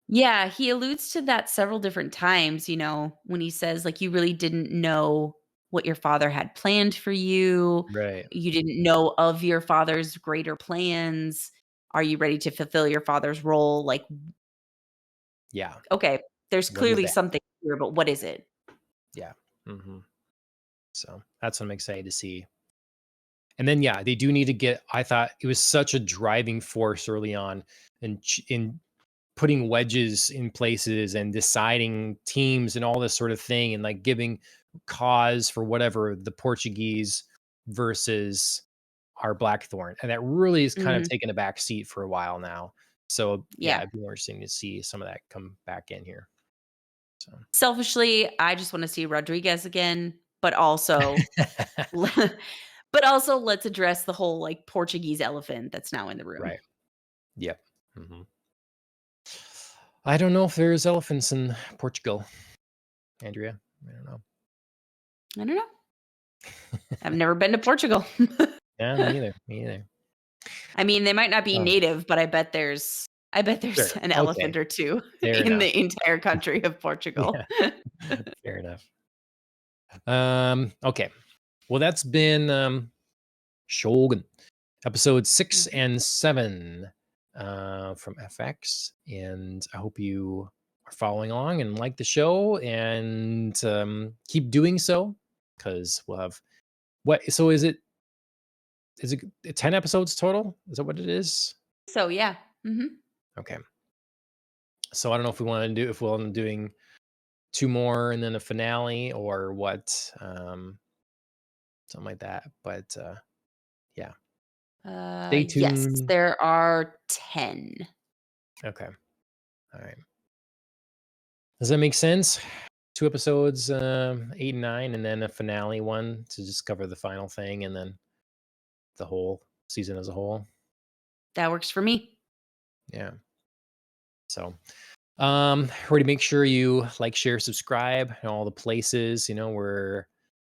[SPEAKER 2] Yeah, he alludes to that several different times, when he says, like, "You really didn't know what your father had planned for you.
[SPEAKER 1] Right.
[SPEAKER 2] You didn't know of your father's greater plans. Are you ready to fulfill your father's role?" Like,
[SPEAKER 1] Yeah.
[SPEAKER 2] okay, there's
[SPEAKER 1] What is
[SPEAKER 2] clearly
[SPEAKER 1] that?
[SPEAKER 2] something here, but what is it?
[SPEAKER 1] Yeah. So that's what I'm excited to see. And then, yeah, they do need to get. I thought it was such a driving force early on, in putting wedges in places and deciding teams and all this sort of thing, and like giving cause for whatever the Portuguese versus our Blackthorn, and that really is kind of
[SPEAKER 2] Mhm.
[SPEAKER 1] taken a back seat for a while now. So yeah,
[SPEAKER 2] Yeah.
[SPEAKER 1] it'd be interesting to see some of that come back in here. So
[SPEAKER 2] Selfishly, I just wanna see Rodriguez again, but also but also let's address the whole, like, Portuguese elephant that's now in the room.
[SPEAKER 1] right, yep. hmm I don't know if there's elephants in Portugal, Andrea. I don't know.
[SPEAKER 2] I don't know. I've never been to Portugal.
[SPEAKER 1] Yeah, me either. Me either.
[SPEAKER 2] I mean, they might not be
[SPEAKER 1] Oh,
[SPEAKER 2] native, but I bet there's
[SPEAKER 1] sure.
[SPEAKER 2] an
[SPEAKER 1] Okay.
[SPEAKER 2] elephant or 2
[SPEAKER 1] Fair
[SPEAKER 2] in
[SPEAKER 1] enough.
[SPEAKER 2] the entire country of
[SPEAKER 1] Yeah.
[SPEAKER 2] Portugal.
[SPEAKER 1] Fair enough. Okay. Well, that's been Shogun, episode 6
[SPEAKER 2] Mhm.
[SPEAKER 1] and 7 from FX. And I hope you are following along and like the show, and keep doing so, because we'll have what? So is it 10 episodes total? Is that what it is?
[SPEAKER 2] So, yeah. Mhm.
[SPEAKER 1] Okay. So I don't know if we want to do, if we're doing two more and then a finale, or what, something like that. But yeah, stay
[SPEAKER 2] Yes,
[SPEAKER 1] tuned.
[SPEAKER 2] there are 10.
[SPEAKER 1] Okay. All right. Does that make sense? Two episodes, 8 and 9, and then a finale one to just cover the final thing, and then the whole season as a whole.
[SPEAKER 2] That works for me.
[SPEAKER 1] Yeah. So, already make sure you like, share, subscribe, and all the places. We're,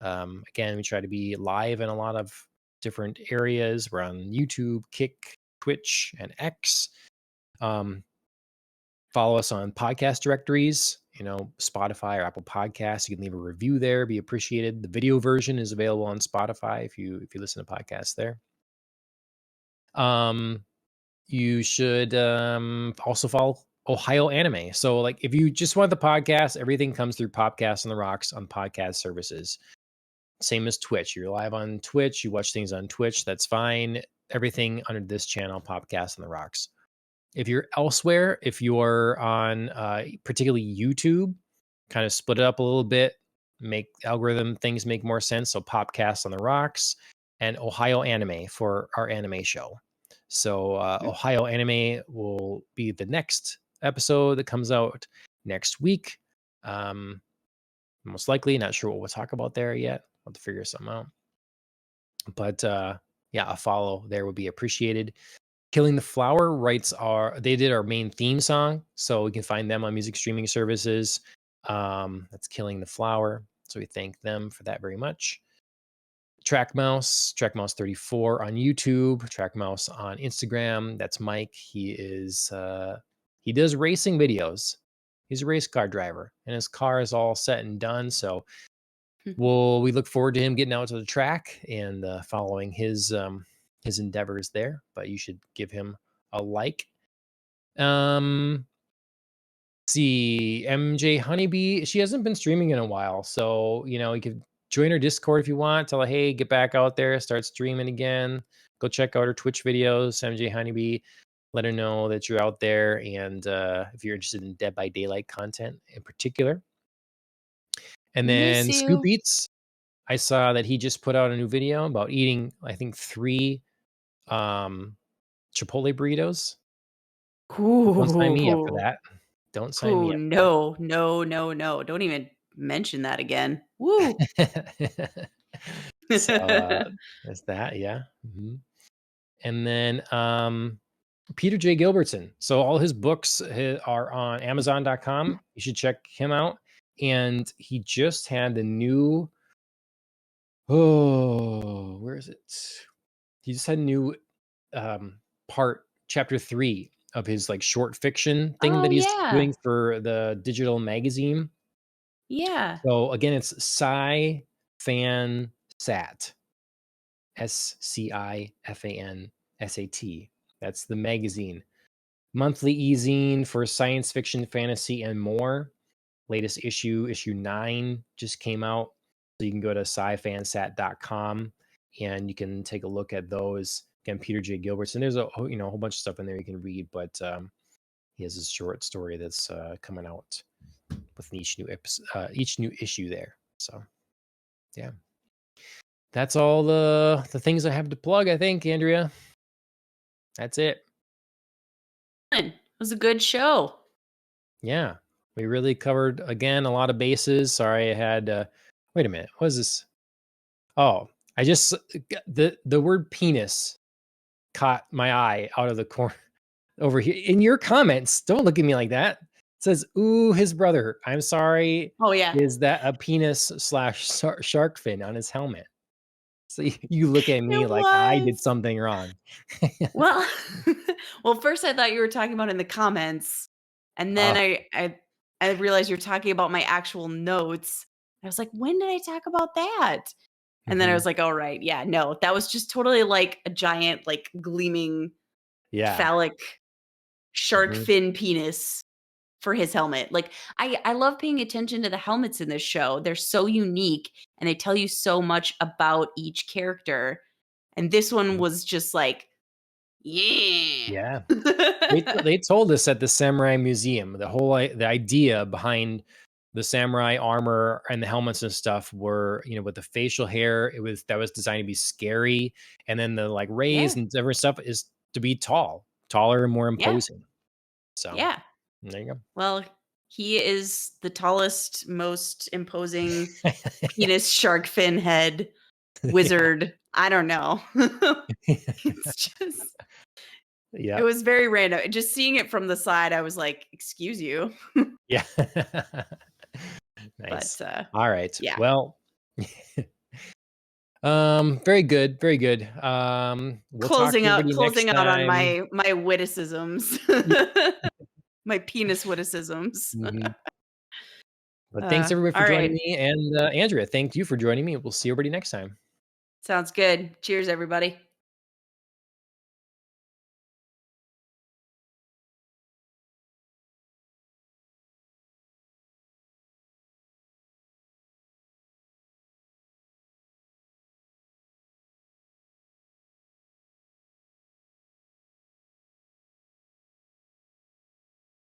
[SPEAKER 1] again, we try to be live in a lot of different areas. We're on YouTube, Kick, Twitch, and X. Um, Follow us on podcast directories, Spotify or Apple Podcasts. You can leave a review there, be appreciated. The video version is available on Spotify if you listen to podcasts there. Um, you should also follow Ohio Anime. So, like, if you just want the podcast, everything comes through Popcast on the Rocks on podcast services. Same as Twitch. You're live on Twitch, you watch things on Twitch, that's fine. Everything under this channel, Popcast on the Rocks. If you're elsewhere, if you're on particularly YouTube, kind of split it up a little bit, make algorithm things make more sense. So Popcast on the Rocks and Ohio Anime for our anime show. So
[SPEAKER 2] Mhm.
[SPEAKER 1] Ohio Anime will be the next episode that comes out next week. Um, Most likely, not sure what we'll talk about there yet. I'll have to figure something out. But yeah, a follow there would be appreciated. Killing the Flower they did our main theme song, so we can find them on music streaming services. That's Killing the Flower. So we thank them for that very much. Trackmouse 34 on YouTube, Trackmouse on Instagram. That's Mike. He does racing videos. He's a race car driver, and his car is all set and done. So we look forward to him getting out to the track and following his endeavors there. But you should give him a like. Um, see, MJ Honeybee, she hasn't been streaming in a while, so you could join her Discord if you want. Tell her, hey, get back out there, start streaming again. Go check out her Twitch videos, MJ Honeybee. Let her know that you're out there, and if you're interested in Dead by Daylight content in particular. And
[SPEAKER 2] Miss
[SPEAKER 1] then Scoop
[SPEAKER 2] you.
[SPEAKER 1] Eats, I saw that he just put out a new video about eating, I think, 3 um, Chipotle burritos. Don't sign me up for
[SPEAKER 2] Ooh.
[SPEAKER 1] that. Don't sign me
[SPEAKER 2] Ooh,
[SPEAKER 1] up for
[SPEAKER 2] no, no, no, no. Don't even mention that again. Woo.
[SPEAKER 1] that. So, there's that, yeah. Mhm. And then, Peter J. Gilbertson. So all his books are on Amazon.com. You should check him out. And he just had the new, where is it? He just had a new chapter 3 of his like short fiction thing
[SPEAKER 2] Oh,
[SPEAKER 1] that he's
[SPEAKER 2] yeah.
[SPEAKER 1] doing for the digital magazine.
[SPEAKER 2] Yeah.
[SPEAKER 1] So again, it's Sci Fan Sat, SciFansat. That's the magazine. Monthly e-zine for science fiction, fantasy, and more. Latest issue 9, just came out. So you can go to scifansat.com and you can take a look at those. Again, Peter J. Gilbert's, and there's a whole bunch of stuff in there you can read, but he has this short story that's coming out with each new issue there. So yeah, that's all the things I have to plug. I think, Andrea, that's it.
[SPEAKER 2] It was a good show.
[SPEAKER 1] Yeah, we really covered again a lot of bases. Sorry, I had. Wait a minute, what is this? Oh, I just the word penis caught my eye out of the corner over here in your comments. Don't look at me like that. It says, "Ooh, his brother." I'm sorry.
[SPEAKER 2] Oh yeah.
[SPEAKER 1] Is that a penis slash shark fin on his helmet? So you look at me
[SPEAKER 2] It
[SPEAKER 1] like I did
[SPEAKER 2] was.
[SPEAKER 1] something wrong.
[SPEAKER 2] Well, well, first I thought you were talking about in the comments, and then
[SPEAKER 1] Oh,
[SPEAKER 2] I realized you're talking about my actual notes. I was like, "When did I talk about that?" And then I
[SPEAKER 1] mhm,
[SPEAKER 2] was like, "Oh, right. Yeah, no. That was just totally like a giant, like, gleaming
[SPEAKER 1] yeah.
[SPEAKER 2] phallic shark
[SPEAKER 1] Mhm,
[SPEAKER 2] fin penis for his helmet." Like, I love paying attention to the helmets in this show. They're so unique, and they tell you so much about each character, and this one
[SPEAKER 1] mhm.
[SPEAKER 2] was just like, yeah.
[SPEAKER 1] Yeah. They told us at the Samurai Museum, the idea behind the samurai armor and the helmets and stuff were, with the facial hair, that was designed to be scary, and then the, like, rays
[SPEAKER 2] Yeah,
[SPEAKER 1] and different stuff is to be taller and more
[SPEAKER 2] yeah,
[SPEAKER 1] imposing. So,
[SPEAKER 2] yeah.
[SPEAKER 1] there you
[SPEAKER 2] Well, he is the tallest, most imposing
[SPEAKER 1] go.
[SPEAKER 2] penis shark fin head
[SPEAKER 1] Yeah.
[SPEAKER 2] wizard. I don't know. It's just it
[SPEAKER 1] Yep.
[SPEAKER 2] was very random. Just seeing it from the side, I was like, "Excuse you."
[SPEAKER 1] Yeah.
[SPEAKER 2] But,
[SPEAKER 1] Nice. Alright.
[SPEAKER 2] yeah.
[SPEAKER 1] Well, very good, very good. We'll talk to everybody next
[SPEAKER 2] Closing out on
[SPEAKER 1] time.
[SPEAKER 2] my witticisms. My penis witticisms.
[SPEAKER 1] Mhm. But thanks everybody for joining
[SPEAKER 2] Alright.
[SPEAKER 1] me, and, Andrea, thank you for joining me. We'll see everybody next time.
[SPEAKER 2] Sounds good. Cheers, everybody.